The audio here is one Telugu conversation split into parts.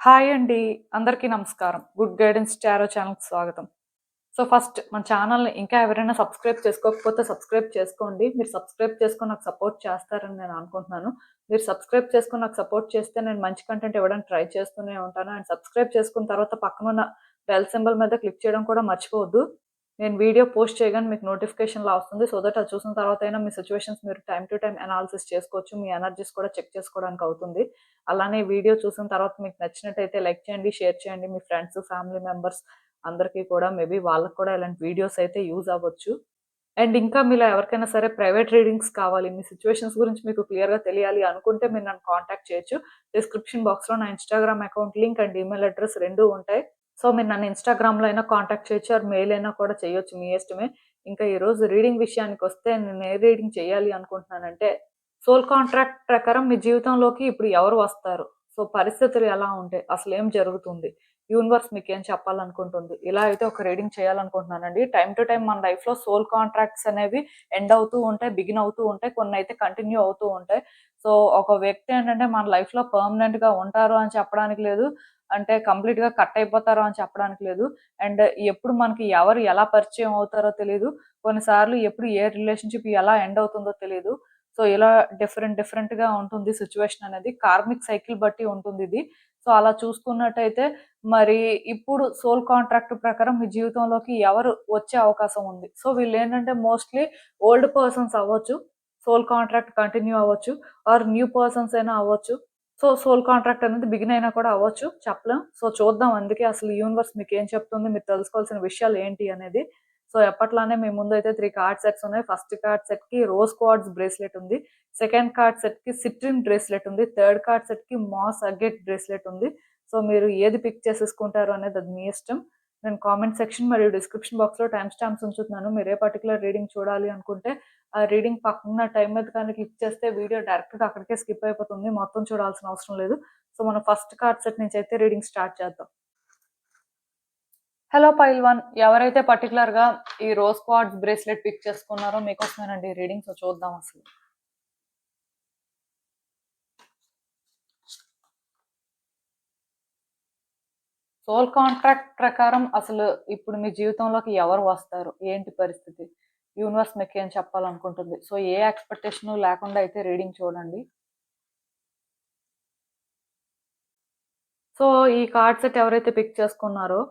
హాయ్ అండి. అందరికీ నమస్కారం. గుడ్ గైడెన్స్ టారో ఛానల్‌కి స్వాగతం. ఫస్ట్ మన ఛానల్‌ని ఇంకా ఎవరైనా సబ్స్క్రైబ్ చేసుకోకపోతే సబ్స్క్రైబ్ చేసుకోండి. మీరు సబ్స్క్రైబ్ చేసుకొని నాకు సపోర్ట్ చేస్తారని నేను అనుకుంటున్నాను. మీరు సబ్స్క్రైబ్ చేసుకొని నాకు సపోర్ట్ చేస్తే నేను మంచి కంటెంట్ ఇవ్వడానికి ట్రై చేస్తూనే ఉంటాను. అండ్ సబ్స్క్రైబ్ చేసుకున్న తర్వాత పక్కనున్న బెల్ సింబల్ మీద క్లిక్ చేయడం కూడా మర్చిపోవద్దు. నేను వీడియో పోస్ట్ చేయగానే మీకు నోటిఫికేషన్‌లా వస్తుంది. సో దట్ అది చూసిన తర్వాతైనా మీ సిట్యుయేషన్స్ మీరు టైమ్ టు టైమ్ అనాలిసిస్ చేసుకోవచ్చు. మీ ఎనర్జీస్ కూడా చెక్ చేసుకోవడానికి అవుతుంది. అలానే వీడియో చూసిన తర్వాత మీకు నచ్చినట్టయితే లైక్ చేయండి, షేర్ చేయండి. మీ ఫ్రెండ్స్, ఫ్యామిలీ మెంబర్స్ అందరికీ కూడా మేబీ వాళ్ళకి కూడా ఇలాంటి వీడియోస్ అయితే యూజ్ అవ్వచ్చు. అండ్ ఇంకా మీలో ఎవరికైనా సరే ప్రైవేట్ రీడింగ్స్ కావాలి, మీ సిట్యుయేషన్స్ గురించి మీకు క్లియర్‌గా తెలియాలి అనుకుంటే మీరు నన్ను కాంటాక్ట్ చేయొచ్చు. డిస్క్రిప్షన్ బాక్స్‌లో నా Instagram account link and email address 2 ఉంటాయి. సో, మీరు నన్ను ఇన్‌స్టాగ్రామ్‌లో అయినా కాంటాక్ట్ చేయొచ్చు ఆర్ మెయిల్ అయినా కూడా చేయొచ్చు. మీ ఇష్టమే. ఇంకా ఈరోజు రీడింగ్ విషయానికొస్తే నేను ఏ రీడింగ్ చేయాలి అనుకుంటున్నానంటే, సోల్ కాంట్రాక్ట్ ప్రకారం మీ జీవితంలోకి ఇప్పుడు ఎవరు వస్తారు? సో, పరిస్థితులు ఎలా ఉంటాయి? అసలేం జరుగుతుంది? యూనివర్స్ మీకేం చెప్పాలనుకుంటుంది? ఇలా అయితే ఒక రీడింగ్ చేయాలనుకుంటున్నానండి. టైమ్ టు టైమ్ మన లైఫ్‌లో సోల్ కాంట్రాక్ట్స్ అనేవి ఎండ్ అవుతూ ఉంటాయి, బిగిన్ అవుతూ ఉంటాయి. కొన్నైతే కంటిన్యూ అవుతూ ఉంటాయి. సో, ఒక వ్యక్తి ఏంటంటే మన లైఫ్‌లో పర్మనెంట్‌గా ఉంటారు అని చెప్పడానికి లేదు. అంటే కంప్లీట్‌గా కట్ అయిపోతారు అని చెప్పడానికి లేదు. అండ్ ఎప్పుడు మనకి ఎవరు ఎలా పరిచయం అవుతారో తెలీదు. కొన్నిసార్లు ఎప్పుడు ఏ రిలేషన్‌షిప్ ఎలా ఎండ్ అవుతుందో తెలీదు. సో, ఇలా డిఫరెంట్‌గా ఉంటుంది సిట్యుయేషన్ అనేది. కార్మిక్ సైకిల్ బట్టి ఉంటుందిది. సో, అలా చూసుకున్నట్టయితే మరి ఇప్పుడు సోల్ కాంట్రాక్ట్ ప్రకారం మీ జీవితంలోకి ఎవరు వచ్చే అవకాశం ఉంది. సో, వీళ్ళేంటంటే మోస్ట్‌లీ ఓల్డ్ పర్సన్స్ అవ్వచ్చు. సోల్ కాంట్రాక్ట్ కంటిన్యూ అవ్వచ్చు. ఆర్ న్యూ పర్సన్స్ అయినా అవ్వచ్చు. సో, సోల్ కాంట్రాక్ట్ అనేది బిగిన్ అయినా కూడా అవ్వచ్చు. చెప్పలేం. సో, చూద్దాం అందుకే అసలు యూనివర్స్ మీకేం చెప్తుంది? మీరు తెలుసుకోవాల్సిన విషయాలు ఏంటి అనేది. సో, ఎప్పట్లానే మీ ముందైతే 3 కార్డ్ సెట్స్ ఉన్నాయి. ఫస్ట్ కార్డ్ సెట్‌కి రోజ్ క్వార్ట్జ్ బ్రేస్లెట్ ఉంది. సెకండ్ కార్డ్ సెట్‌కి సిట్రిన్ బ్రేస్లెట్ ఉంది. థర్డ్ కార్డ్ సెట్‌కి మాస్ అగేట్ బ్రేస్లెట్ ఉంది. సో, మీరు ఏది పిక్ చేసేసుకుంటారు అనేది అది మీ ఇష్టం. నేను కామెంట్ సెక్షన్ మరియు డిస్క్రిప్షన్ బాక్స్‌లో టైమ్ స్టాంప్స్ ఉంచుతున్నాను. మీరు ఏ పర్టిక్యులర్ రీడింగ్ చూడాలి అనుకుంటే ఆ రీడింగ్ పక్కన టైం మీద కానీ క్లిక్ చేస్తే వీడియో డైరెక్ట్‌గా అక్కడికే స్కిప్ అయిపోతుంది. మొత్తం చూడాల్సిన అవసరం లేదు. సో, మనం ఫస్ట్ కార్డ్ సెట్ నుంచి అయితే రీడింగ్ స్టార్ట్ చేద్దాం. హలో పైల్వాన్. ఎవరైతే పర్టిక్యులర్‌గా ఈ రోజ్ క్వార్ట్జ్ బ్రేస్లెట్ పిక్ చేసుకున్నారో మీకోసమేనండి ఈ రీడింగ్. సో, చూద్దాం అసలు. సోల్ కాంట్రాక్ట్ ప్రకారం అసలు ఇప్పుడు మీ జీవితంలోకి ఎవరు వస్తారు? ఏంటి పరిస్థితి? యూనివర్స్ మీకేం చెప్పాలనుకుంటుంది? సో, ఏ ఎక్స్‌పెక్టేషను లేకుండా అయితే రీడింగ్ చూడండి. సో, ఈ కార్డ్ సెట్ ఎవరైతే పిక్ చేసుకున్నారో,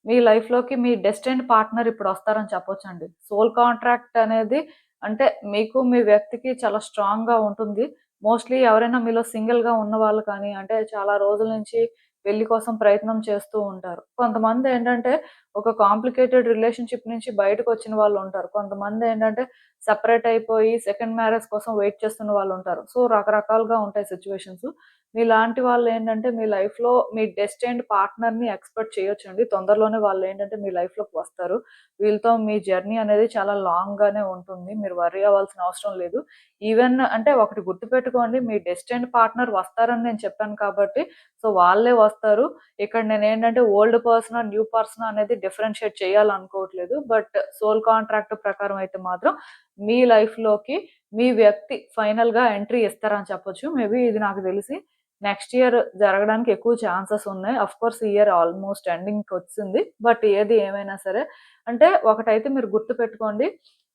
మీ లైఫ్‌లోకి మీ డెస్టిన్డ్ పార్ట్నర్ ఇప్పుడొస్తారని చెప్పొచ్చండి. సోల్ కాంట్రాక్ట్ అనేది అంటే మీకు, మీ వ్యక్తికి చాలా స్ట్రాంగ్‌గా ఉంటుంది. మోస్ట్‌లీ ఎవరైనా మీలో సింగిల్‌గా ఉన్నవాళ్ళు కానీ, అంటే చాలా రోజుల నుంచి పెళ్లి కోసం ప్రయత్నం చేస్తూ ఉంటారు. కొంతమందేంటంటే, ఒక కాంప్లికేటెడ్ రిలేషన్‌షిప్ నుంచి బయటకొచ్చిన వాళ్ళుంటారు. కొంతమందేంటంటే, సెపరేట్ అయిపోయి సెకండ్ మ్యారేజ్ కోసం వెయిట్ చేస్తున్న వాళ్ళుంటారు. సో, రకరకాలుగా ఉంటాయి సిట్యుయేషన్స్. మీలాంటి వాళ్ళేంటంటే మీ లైఫ్‌లో మీ డెస్టిన్డ్ పార్ట్నర్‌ని ఎక్స్‌పెక్ట్ చేయొచ్చండి. తొందరలోనే వాళ్ళేంటంటే మీ లైఫ్‌లోకి వస్తారు. వీళ్ళతో మీ జర్నీ అనేది చాలా లాంగ్‌గానే ఉంటుంది. మీరు వర్రీ అవ్వాల్సిన అవసరం లేదు. ఈవెన్ అంటే ఒకటి గుర్తుపెట్టుకోండి, మీ డెస్టిన్డ్ పార్ట్నర్ వస్తారని నేను చెప్పాను కాబట్టి, సో వాళ్ళే వస్తారు. ఇక్కడ నేనేంటంటే ఓల్డ్ పర్సనా, న్యూ పర్సనా అనేది డిఫరెన్షియేట్ చేయాలనుకోవట్లేదు. బట్ సోల్ కాంట్రాక్ట్ ప్రకారం అయితే మాత్రం మీ లైఫ్‌లోకి మీ వ్యక్తి ఫైనల్‌గా ఎంట్రీ ఇస్తారని చెప్పొచ్చు. మేబీ ఇది నాకు తెలిసి నెక్స్ట్ ఇయర్ జరగడానికి ఎక్కువ ఛాన్సెస్ ఉన్నాయి. ఆఫ్‌కోర్స్ ఈ ఇయర్ ఆల్‌మోస్ట్ ఎండింగ్‌కొచ్చింది. బట్ ఏది ఏమైనా సరే అంటే ఒకటైతే మీరు గుర్తుపెట్టుకోండి.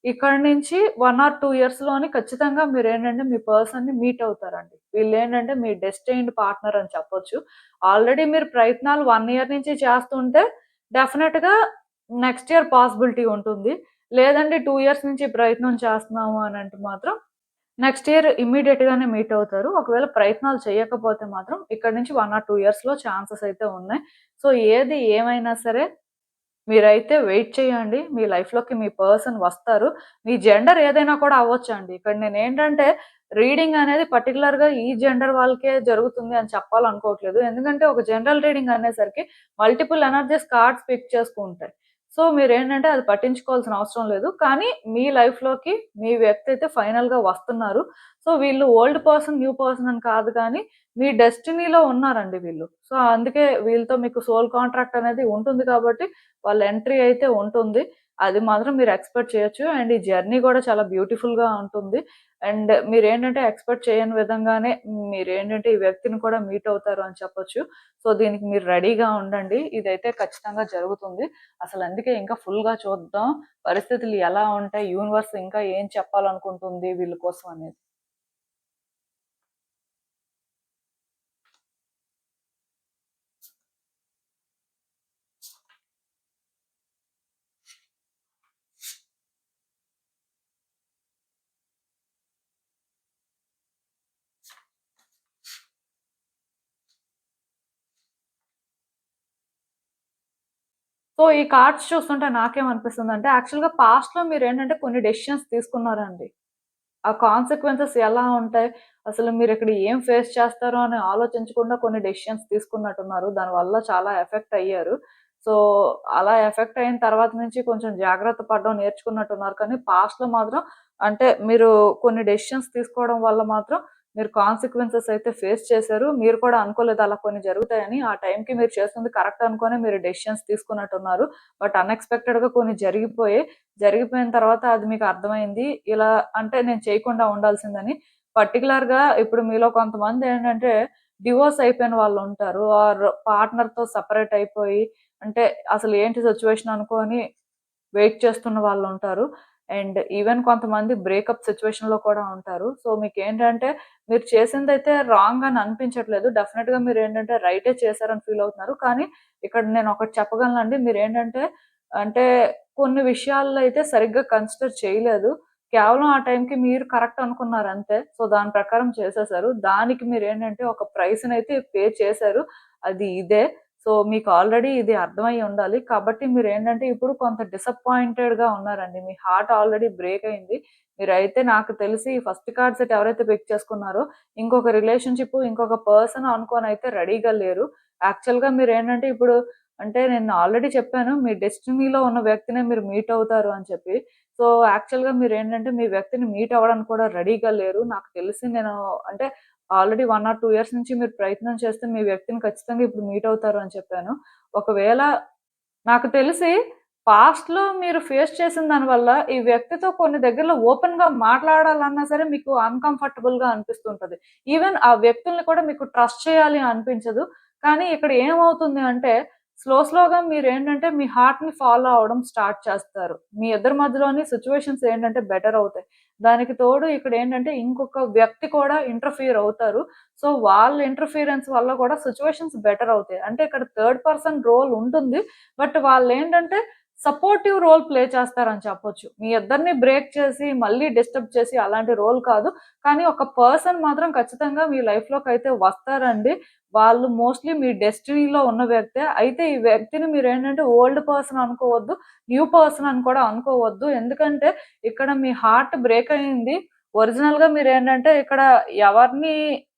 ఇక్కడి నుంచి 1 ఆర్ 2 ఇయర్స్‌లోని ఖచ్చితంగా మీరేంటంటే మీ పర్సన్‌ని మీట్ అవుతారండి. వీళ్ళేంటంటే మీ డెస్టిన్డ్ పార్ట్నర్ అని చెప్పొచ్చు. ఆల్రెడీ మీరు ప్రయత్నాలు 1 ఇయర్ నుంచి చేస్తుంటే డెఫినెట్‌గా నెక్స్ట్ ఇయర్ పాసిబిలిటీ ఉంటుంది. లేదంటే 2 ఇయర్స్ నుంచి ప్రయత్నం చేస్తున్నాము అనంటే మాత్రం నెక్స్ట్ ఇయర్ ఇమ్మీడియేట్‌గానే మీట్ అవుతారు. ఒకవేళ ప్రయత్నాలు చేయకపోతే మాత్రం ఇక్కడి నుంచి 1 ఆర్ 2 ఇయర్స్‌లో ఛాన్సెస్ అయితే ఉన్నాయి. సో, ఏది ఏమైనా సరే మీరైతే వెయిట్ చేయండి. మీ లైఫ్‌లోకి మీ పర్సన్ వస్తారు. మీ జెండర్ ఏదైనా కూడా అవ్వొచ్చండి. ఇక్కడ నేనేంటంటే రీడింగ్ అనేది పర్టిక్యులర్‌గా ఈ జెండర్ వాళ్ళకే జరుగుతుంది అని చెప్పాలనుకోవట్లేదు. ఎందుకంటే ఒక జనరల్ రీడింగ్ అనేసరికి మల్టిపుల్ ఎనర్జీస్ కార్డ్స్ పిక్ చేసుకుంటాయి. సో, మీరేంటంటే అది పట్టించుకోవాల్సిన అవసరం లేదు. కానీ మీ లైఫ్‌లోకి మీ వ్యక్తి అయితే ఫైనల్‌గా వస్తున్నారు. సో, వీళ్ళు ఓల్డ్ పర్సన్, న్యూ పర్సన్ అని కాదు కానీ మీ డెస్టినీలో ఉన్నారండి వీళ్ళు. సో, అందుకే వీళ్ళతో మీకు సోల్ కాంట్రాక్ట్ అనేది ఉంటుంది కాబట్టి వాళ్ళ ఎంట్రీ అయితే ఉంటుంది. అది మాత్రం మీరు ఎక్స్‌పెక్ట్ చేయొచ్చు. అండ్ ఈ జర్నీ గూడా చాలా బ్యూటిఫుల్‌గా ఉంటుంది. అండ్ మీరేంటంటే ఎక్స్‌పెక్ట్ చేయని విధంగానే మీరేంటంటే ఈ వ్యక్తిని కూడా మీట్ అవుతారు అని చెప్పొచ్చు. సో, దీనికి మీరు రెడీగా ఉండండి. ఇదైతే ఖచ్చితంగా జరుగుతుంది. అసలందుకే ఇంకా ఫుల్‌గా చూద్దాం. పరిస్థితులు ఎలా ఉంటాయి? యూనివర్స్ ఇంకా ఏం చెప్పాలనుకుంటుంది వీళ్ళ కోసం అనేది. సో, ఈ కార్డ్స్ చూస్తుంటే నాకేమనిపిస్తుందంటే యాక్చువల్‌గా పాస్ట్‌లో మీరేంటంటే కొన్ని డెసిషన్స్ తీసుకున్నారండి. ఆ కాన్సిక్వెన్సెస్ ఎలా ఉంటాయి? అసలు మీరిక్కడ ఏం ఫేస్ చేస్తారు అని ఆలోచించకుండా కొన్ని డెసిషన్స్ తీసుకున్నట్టున్నారు. దానివల్ల చాలా ఎఫెక్ట్ అయ్యారు. సో, అలా ఎఫెక్ట్ అయిన తర్వాత నుంచి కొంచెం జాగ్రత్త పడడం నేర్చుకున్నట్టున్నారు. కానీ పాస్ట్‌లో మాత్రం అంటే మీరు కొన్ని డెసిషన్స్ తీసుకోవడం వల్ల మాత్రం మీరు కాన్సిక్వెన్సెస్ అయితే ఫేస్ చేశారు. మీరు కూడా అనుకోలేదు అలా కొన్ని జరుగుతాయని. ఆ టైంకి మీరు చేస్తుంది కరెక్ట్ అనుకోని మీరు డెసిషన్స్ తీసుకున్నట్టున్నారు. బట్ అన్‌ఎక్స్‌పెక్టెడ్‌గా కొన్ని జరిగిపోయాయి. జరిగిపోయిన తర్వాత అది మీకు అర్థమైంది. ఇలా అంటే నేను చేయకుండా ఉండాల్సిందని. పర్టిక్యులర్‌గా ఇప్పుడు మీలో కొంతమందేంటంటే డివోర్స్ అయిపోయిన వాళ్ళుంటారు. ఆర్ పార్ట్నర్‌తో సెపరేట్ అయిపోయి అంటే అసలు ఏంటి సిట్యుయేషన్ అనుకోని వెయిట్ చేస్తున్న వాళ్ళుంటారు. అండ్ ఈవెన్ కొంతమంది బ్రేకప్ సిట్యుయేషన్‌లో కూడా ఉంటారు. సో, మీకేంటంటే మీరు చేసిందైతే రాంగ్ అని అనిపించట్లేదు. డెఫినిట్‌గా మీరేంటంటే రైటే చేశారని ఫీల్ అవుతున్నారు. కానీ ఇక్కడ నేనొకటి చెప్పగలనండి. మీరేంటంటే అంటే కొన్ని విషయాల్లో అయితే సరిగ్గా కన్సిడర్ చేయలేదు. కేవలం ఆ టైంకి మీరు కరెక్ట్ అనుకున్నారంతే. సో, దాని ప్రకారం చేసేసారు. దానికి మీరేంటంటే ఒక ప్రైస్‌నైతే పే చేశారు. అది ఇదే. సో, మీకు ఆల్రెడీ ఇది అర్థమయ్యి ఉండాలి. కాబట్టి మీరేంటంటే ఇప్పుడు కొంత డిసప్పాయింటెడ్‌గా ఉన్నారండి. మీ హార్ట్ ఆల్రెడీ బ్రేక్ అయింది. మీరైతే నాకు తెలిసి ఫస్ట్ కార్డ్ సెట్ ఎవరైతే పిక్ చేసుకున్నారో ఇంకొక రిలేషన్‌షిప్, ఇంకొక పర్సన్ అనుకోనైతే రెడీగా లేరు. యాక్చువల్‌గా మీరేంటంటే ఇప్పుడు అంటే నేను ఆల్రెడీ చెప్పాను. మీ డెస్టినీలో ఉన్న వ్యక్తినే మీరు మీట్ అవుతారు అని చెప్పి. సో, యాక్చువల్‌గా మీరేంటంటే మీ వ్యక్తిని మీట్ అవ్వడానికి కూడా రెడీగా లేరు. నాకు తెలిసి నేను అంటే ఆల్రెడీ 1 ఆర్ 2 ఇయర్స్ నుంచి మీరు ప్రయత్నం చేస్తే మీ వ్యక్తిని ఖచ్చితంగా ఇప్పుడు మీట్ అవుతారు అని చెప్పాను. ఒకవేళ నాకు తెలిసి పాస్ట్‌లో మీరు ఫేస్ చేసిన దాని వల్ల ఈ వ్యక్తితో కొన్ని దగ్గరలో ఓపెన్‌గా మాట్లాడాలన్నా సరే మీకు అన్‌కంఫర్టబుల్‌గా అనిపిస్తుంటది. ఈవెన్ ఆ వ్యక్తుల్ని కూడా మీకు ట్రస్ట్ చేయాలి అనిపించదు. కానీ ఇక్కడ ఏమవుతుంది అంటే స్లోగా మీరేంటంటే మీ హార్ట్‌ని ఫాలో అవ్వడం స్టార్ట్ చేస్తారు. మీ ఇద్దరి మధ్యలోని సిట్యుయేషన్స్ ఏంటంటే బెటర్ అవుతాయి. దానికి తోడు ఇక్కడేంటంటే ఇంకొక వ్యక్తి కూడా ఇంటర్ఫియర్ అవుతారు. సో, వాళ్ళ ఇంటర్ఫియరెన్స్ వల్ల కూడా సిట్యుయేషన్స్ బెటర్ అవుతాయి. అంటే ఇక్కడ థర్డ్ పర్సన్ రోల్ ఉంటుంది. బట్ వాళ్ళేంటంటే సపోర్టివ్ రోల్ ప్లే చేస్తారని చెప్పొచ్చు. మీ ఇద్దరిని బ్రేక్ చేసి, మళ్ళీ డిస్టర్బ్ చేసి అలాంటి రోల్ కాదు. కానీ ఒక పర్సన్ మాత్రం ఖచ్చితంగా మీ లైఫ్‌లోకైతే వస్తారండి. వాళ్ళు మోస్ట్‌లీ మీ డెస్టినీలో ఉన్న వ్యక్తే. అయితే ఈ వ్యక్తిని మీరేంటంటే ఓల్డ్ పర్సన్ అనుకోవద్దు. న్యూ పర్సన్ అని కూడా అనుకోవద్దు. ఎందుకంటే ఇక్కడ మీ హార్ట్ బ్రేక్ అయింది. ఒరిజినల్‌గా మీరేంటంటే ఇక్కడ ఎవరిని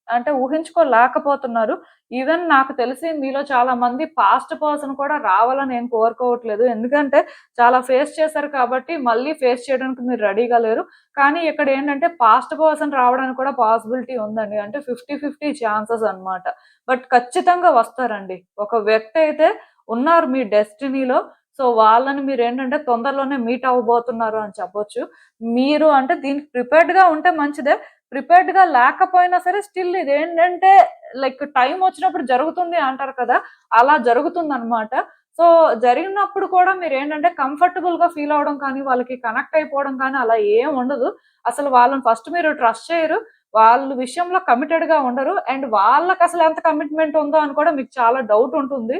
అంటే ఊహించుకోలేకపోతున్నారు. ఈవెన్ నాకు తెలిసి మీలో చాలా మంది పాస్ట్ పర్సన్ కూడా రావాలని ఏం కోరుకోవట్లేదు. ఎందుకంటే చాలా ఫేస్ చేశారు కాబట్టి మళ్ళీ ఫేస్ చేయడానికి మీరు రెడీగా లేరు. కానీ ఇక్కడేంటంటే పాస్ట్ పర్సన్ రావడానికి కూడా పాసిబిలిటీ ఉందండి. అంటే 50, 50 ఛాన్సెస్ అన్నమాట. బట్ ఖచ్చితంగా వస్తారండి. ఒక వ్యక్తి అయితే ఉన్నారు మీ డెస్టినీలో. సో, వాళ్ళని మీరేంటంటే తొందరలోనే మీట్ అవ్వబోతున్నారు అని చెప్పొచ్చు. మీరు అంటే దీనికి ప్రిపేర్డ్‌గా ఉంటే మంచిదే. ప్రిపేర్డ్‌గా లేకపోయినా సరే స్టిల్ ఇదేంటంటే లైక్ టైమొచ్చినప్పుడు జరుగుతుంది అంటారు కదా! అలా జరుగుతుందనమాట. సో, జరిగినప్పుడు కూడా మీరేంటంటే కంఫర్టబుల్‌గా ఫీల్ అవ్వడం కానీ, వాళ్ళకి కనెక్ట్ అయిపోవడం కానీ అలా ఏం ఉండదు. అసలు వాళ్ళని ఫస్ట్ మీరు ట్రస్ట్ చేయరు. వాళ్ళ విషయంలో కమిటెడ్‌గా ఉండరు. అండ్ వాళ్ళకసలు ఎంత కమిట్మెంట్ ఉందో అని కూడా మీకు చాలా డౌట్ ఉంటుంది.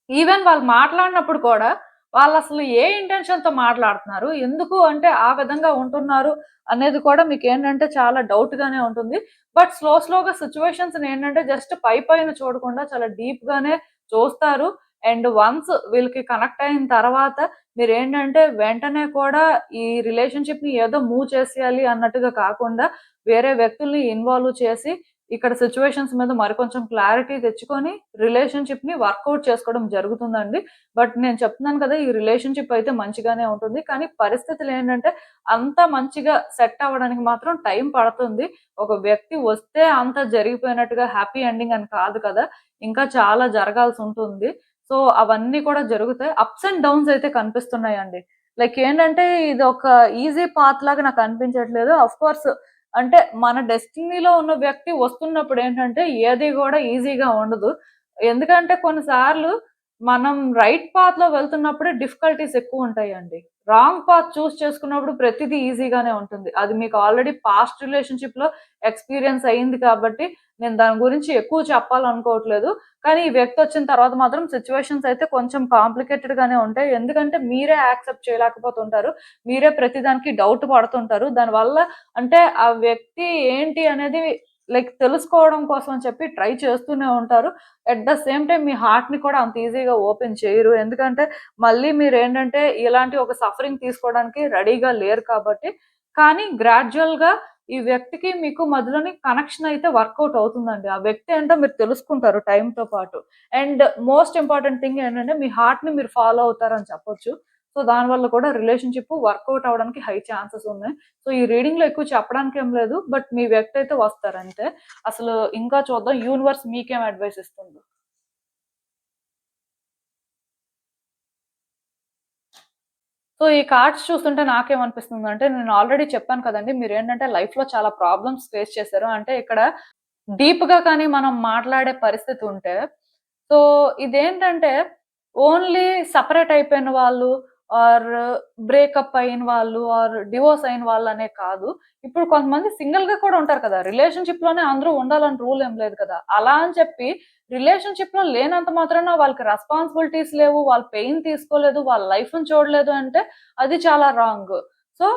ఈవెన్ వాళ్ళు మాట్లాడినప్పుడు కూడా వాళ్ళసలు ఏ ఇంటెన్షన్‌తో మాట్లాడుతున్నారు? ఎందుకు అంటే ఆ విధంగా ఉంటున్నారు అనేది కూడా మీకేంటంటే చాలా డౌట్‌గానే ఉంటుంది. బట్ స్లోగా సిట్యుయేషన్స్‌ని ఏంటంటే జస్ట్ పైన చూడకుండా చాలా డీప్‌గానే చూస్తారు. అండ్ వన్స్ వీళ్ళకి కనెక్ట్ అయిన తర్వాత మీరేంటంటే వెంటనే కూడా ఈ రిలేషన్‌షిప్‌ని ఏదో మూవ్ చేసేయాలి అన్నట్టుగా కాకుండా వేరే వ్యక్తుల్ని ఇన్వాల్వ్ చేసి ఇక్కడ సిట్యుయేషన్స్ మీద మరికొంచెం క్లారిటీ తెచ్చుకొని రిలేషన్‌షిప్‌ని వర్కౌట్ చేసుకోవడం జరుగుతుందండి. బట్ నేను చెప్తున్నాను కదా! ఈ రిలేషన్‌షిప్ అయితే మంచిగానే ఉంటుంది. కానీ పరిస్థితులేంటంటే అంత మంచిగా సెట్ అవ్వడానికి మాత్రం టైం పడుతుంది. ఒక వ్యక్తి వస్తే అంతా జరిగిపోయినట్టుగా హ్యాపీ ఎండింగ్ అని కాదు కదా! ఇంకా చాలా జరగాల్సుంటుంది. సో, అవన్నీ కూడా జరుగుతాయి. అప్స్ అండ్ డౌన్స్ అయితే కనిపిస్తున్నాయండి. లైక్ ఏంటంటే ఇదొక ఈజీ పాత్ లాగా నాకు అనిపించట్లేదు. ఆఫ్‌కోర్స్ అంటే మన డెస్టినీలో ఉన్న వ్యక్తి వస్తున్నప్పుడు ఏంటంటే ఏది కూడా ఈజీగా ఉండదు. ఎందుకంటే కొన్నిసార్లు మనం రైట్ పాత్‌లో వెళ్తున్నప్పుడే డిఫికల్టీస్ ఎక్కువుంటాయండి. రాంగ్ పాత్ చూజ్ చేసుకున్నప్పుడు ప్రతిదీ ఈజీగానే ఉంటుంది. అది మీకు ఆల్రెడీ పాస్ట్ రిలేషన్‌షిప్‌లో ఎక్స్‌పీరియన్స్ అయింది కాబట్టి నేను దాని గురించి ఎక్కువ చెప్పాలనుకోవట్లేదు. కానీ ఈ వ్యక్తి వచ్చిన తర్వాత మాత్రం సిట్యుయేషన్స్ అయితే కొంచెం కాంప్లికేటెడ్ గానే ఉంటాయి. ఎందుకంటే మీరే యాక్సెప్ట్ చేయలేకపోతుంటారు. మీరే ప్రతిదానికి డౌట్ పడుతుంటారు. దానివల్ల అంటే ఆ వ్యక్తి ఏంటి అనేది లైక్ తెలుసుకోవడం కోసం అని చెప్పి ట్రై చేస్తూనే ఉంటారు. ఎట్ ద సేమ్ టైమ్ మీ హార్ట్‌ని కూడా అంత ఈజీగా ఓపెన్ చేయరు. ఎందుకంటే మళ్ళీ మీరేంటంటే ఇలాంటి ఒక సఫరింగ్ తీసుకోవడానికి రెడీగా లేరు కాబట్టి. కానీ గ్రాడ్యుయల్‌గా ఈ వ్యక్తికి మీకు మధ్యలోని కనెక్షన్ అయితే వర్కౌట్ అవుతుందండి. ఆ వ్యక్తి ఏంటో మీరు తెలుసుకుంటారు టైమ్‌తో పాటు. అండ్ మోస్ట్ ఇంపార్టెంట్ థింగ్ ఏంటంటే మీ హార్ట్‌ని మీరు ఫాలో అవుతారని చెప్పొచ్చు. సో, దానివల్ల కూడా రిలేషన్‌షిప్ వర్కౌట్ అవ్వడానికి హై ఛాన్సెస్ ఉన్నాయి. సో, ఈ రీడింగ్‌లో ఎక్కువ చెప్పడానికి ఏం లేదు. బట్ మీ వ్యక్తి అయితే వస్తారంతే. అసలు ఇంకా చూద్దాం యూనివర్స్ మీకేం అడ్వైస్ ఇస్తుందో. సో, ఈ కార్డ్స్ చూస్తుంటే నాకేమనిపిస్తుందంటే నేను ఆల్రెడీ చెప్పాను కదండీ! మీరేంటంటే లైఫ్‌లో చాలా ప్రాబ్లమ్స్ ఫేస్ చేశారు. అంటే ఇక్కడ డీప్‌గా కానీ మనం మాట్లాడే పరిస్థితి ఉంటే, సో, ఇదేంటంటే ఓన్లీ సెపరేట్ అయిపోయిన వాళ్ళు ఆర్ బ్రేకప్ అయిన వాళ్ళు ఆర్ డివోర్స్ అయిన వాళ్ళనే కాదు. ఇప్పుడు కొంతమంది సింగిల్‌గా కూడా ఉంటారు కదా! రిలేషన్‌షిప్‌లోనే అందరూ ఉండాలని రూల్ ఏం లేదు కదా! అలా అని చెప్పి రిలేషన్‌షిప్‌లో లేనంత మాత్రాన వాళ్ళకి రెస్పాన్సిబిలిటీస్ లేవు, వాళ్ళు పెయిన్ తీసుకోలేదు, వాళ్ళ లైఫ్‌ని చూడలేదు అంటే అది చాలా రాంగ్. సో,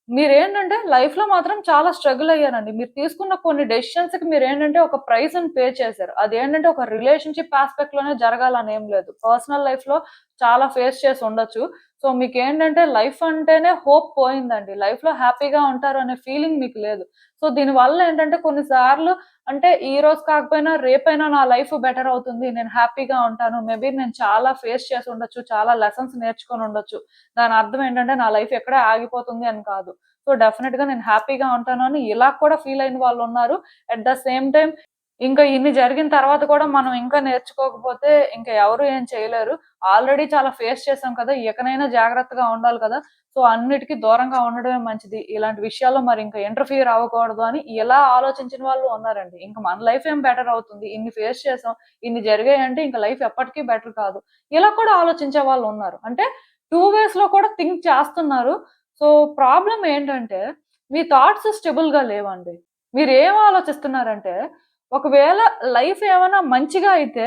మీరేంటంటే లైఫ్‌లో మాత్రం చాలా స్ట్రగుల్ అయ్యారండి. మీరు తీసుకున్న కొన్ని డెసిషన్స్‌కి మీరేంటంటే ఒక ప్రైస్‌ని పే చేశారు. అదేంటంటే ఒక రిలేషన్‌షిప్ యాస్పెక్ట్‌లోనే జరగాలని ఏం లేదు. పర్సనల్ లైఫ్‌లో చాలా ఫేస్ చేసి ఉండొచ్చు. సో, మీకేంటంటే లైఫ్ అంటేనే హోప్ పోయిందండి. లైఫ్‌లో హ్యాపీగా ఉంటారు అనే ఫీలింగ్ మీకు లేదు. సో, దీనివల్ల ఏంటంటే కొన్ని సార్లు అంటే ఈరోజు కాకపోయినా రేపైనా నా లైఫ్ బెటర్ అవుతుంది. నేను హ్యాపీగా ఉంటాను. మేబీ నేను చాలా ఫేస్ చేసి ఉండొచ్చు. చాలా లెసన్స్ నేర్చుకొని ఉండొచ్చు. దాని అర్థం ఏంటంటే నా లైఫ్ ఎక్కడే ఆగిపోతుంది అని కాదు. సో, డెఫినిట్‌గా నేను హ్యాపీగా ఉంటాను అని ఇలా కూడా ఫీల్ అయిన వాళ్ళున్నారు. అట్ ద సేమ్ టైమ్ ఇంకా ఇన్ని జరిగిన తర్వాత కూడా మనం ఇంకా నేర్చుకోకపోతే ఇంక ఎవరు ఏం చేయలేరు. ఆల్రెడీ చాలా ఫేస్ చేసాం కదా! ఇకనైనా జాగ్రత్తగా ఉండాలి కదా! సో, అన్నిటికి దూరంగా ఉండడమే మంచిది. ఇలాంటి విషయాల్లో మరి ఇంక ఇంటర్‌ఫియర్ అవ్వకూడదు అని ఇలా ఆలోచించిన వాళ్ళు ఉన్నారండి. ఇంక మన లైఫ్ ఏం బెటర్ అవుతుంది. ఇన్ని ఫేస్ చేసాం. ఇన్ని జరిగాయంటే ఇంక లైఫ్ ఎప్పటికి బెటర్ కాదు. ఇలా కూడా ఆలోచించే వాళ్ళున్నారు. అంటే 2 వేస్‌లో కూడా థింక్ చేస్తున్నారు. సో, ప్రాబ్లమ్ ఏంటంటే మీ థాట్స్ స్టేబుల్‌గా లేవండి. మీరేం ఆలోచిస్తున్నారంటే ఒకవేళ లైఫ్ ఏమైనా మంచిగా అయితే,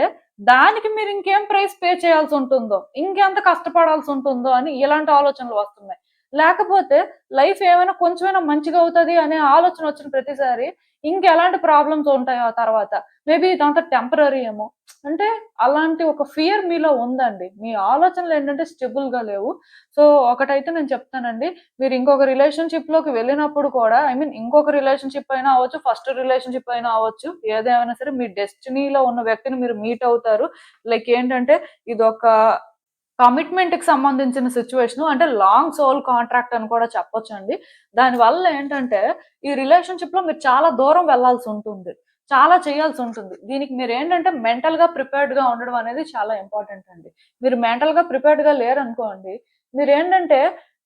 దానికి మీరు ఇంకేం ప్రైస్ పే చేయాల్సుంటుందో, ఇంకెంత కష్టపడాల్సుంటుందో అని ఇలాంటి ఆలోచనలు వస్తున్నాయి. లేకపోతే లైఫ్ ఏమైనా కొంచెమైనా మంచిగా అవుతది అనే ఆలోచన వచ్చిన ప్రతిసారి ఇంకెలాంటి ప్రాబ్లమ్స్ ఉంటాయో ఆ తర్వాత. మేబీ ఇదంతా టెంపరరీ ఏమో. అంటే అలాంటి ఒక ఫియర్ మీలో ఉందండి. మీ ఆలోచనలేంటంటే స్టేబుల్‌గా లేవు. సో, ఒకటైతే నేను చెప్తానండి. మీరు ఇంకొక రిలేషన్‌షిప్‌లోకి వెళ్ళినప్పుడు కూడా ఐ మీన్ ఇంకొక రిలేషన్‌షిప్ అయినా అవ్వచ్చు, ఫస్ట్ రిలేషన్‌షిప్ అయినా అవ్వచ్చు. ఏదేమైనా సరే మీ డెస్టినీలో ఉన్న వ్యక్తిని మీరు మీట్ అవుతారు. లైక్ ఏంటంటే ఇదొక కమిట్మెంట్‌కి సంబంధించిన సిట్యుయేషను. అంటే లాంగ్ సోల్ కాంట్రాక్ట్ అని కూడా చెప్పొచ్చండి. దానివల్ల ఏంటంటే ఈ రిలేషన్‌షిప్‌లో మీరు చాలా దూరం వెళ్ళాల్సుంటుంది. చాలా చేయాల్సుంటుంది. దీనికి మీరేంటంటే మెంటల్‌గా ప్రిపేర్డ్‌గా ఉండడం అనేది చాలా ఇంపార్టెంట్ అండి. మీరు మెంటల్‌గా ప్రిపేర్డ్‌గా లేరనుకోండి, మీరేంటంటే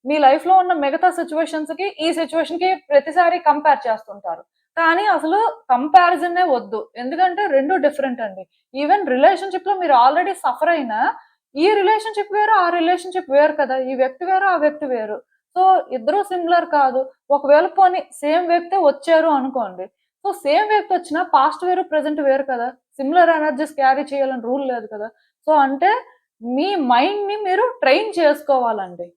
మీ లైఫ్‌లో ఉన్న మిగతా సిట్యుయేషన్స్‌కి, ఈ సిట్యుయేషన్‌కి ప్రతిసారి కంపేర్ చేస్తుంటారు. కానీ అసలు కంపారిజనే వద్దు. ఎందుకంటే 2 డిఫరెంట్ అండి. ఈవెన్ రిలేషన్‌షిప్‌లో మీరు ఆల్రెడీ సఫర్ అయినా ఈ రిలేషన్‌షిప్ వేరు, ఆ రిలేషన్‌షిప్ వేరు కదా! ఈ వ్యక్తి వేరు, ఆ వ్యక్తి వేరు. సో, ఇద్దరు సిమిలర్ కాదు. ఒకవేళ పోనీ సేమ్ వ్యక్తే వచ్చారు అనుకోండి. సో, సేమ్ వ్యక్తి వచ్చినా పాస్ట్ వేరు, ప్రెజెంట్ వేరు కదా! సిమిలర్ ఎనర్జీస్ క్యారీ చేయాలని రూల్ లేదు కదా! సో, అంటే మీ మైండ్‌ని మీరు ట్రైన్ చేసుకోవాలండి.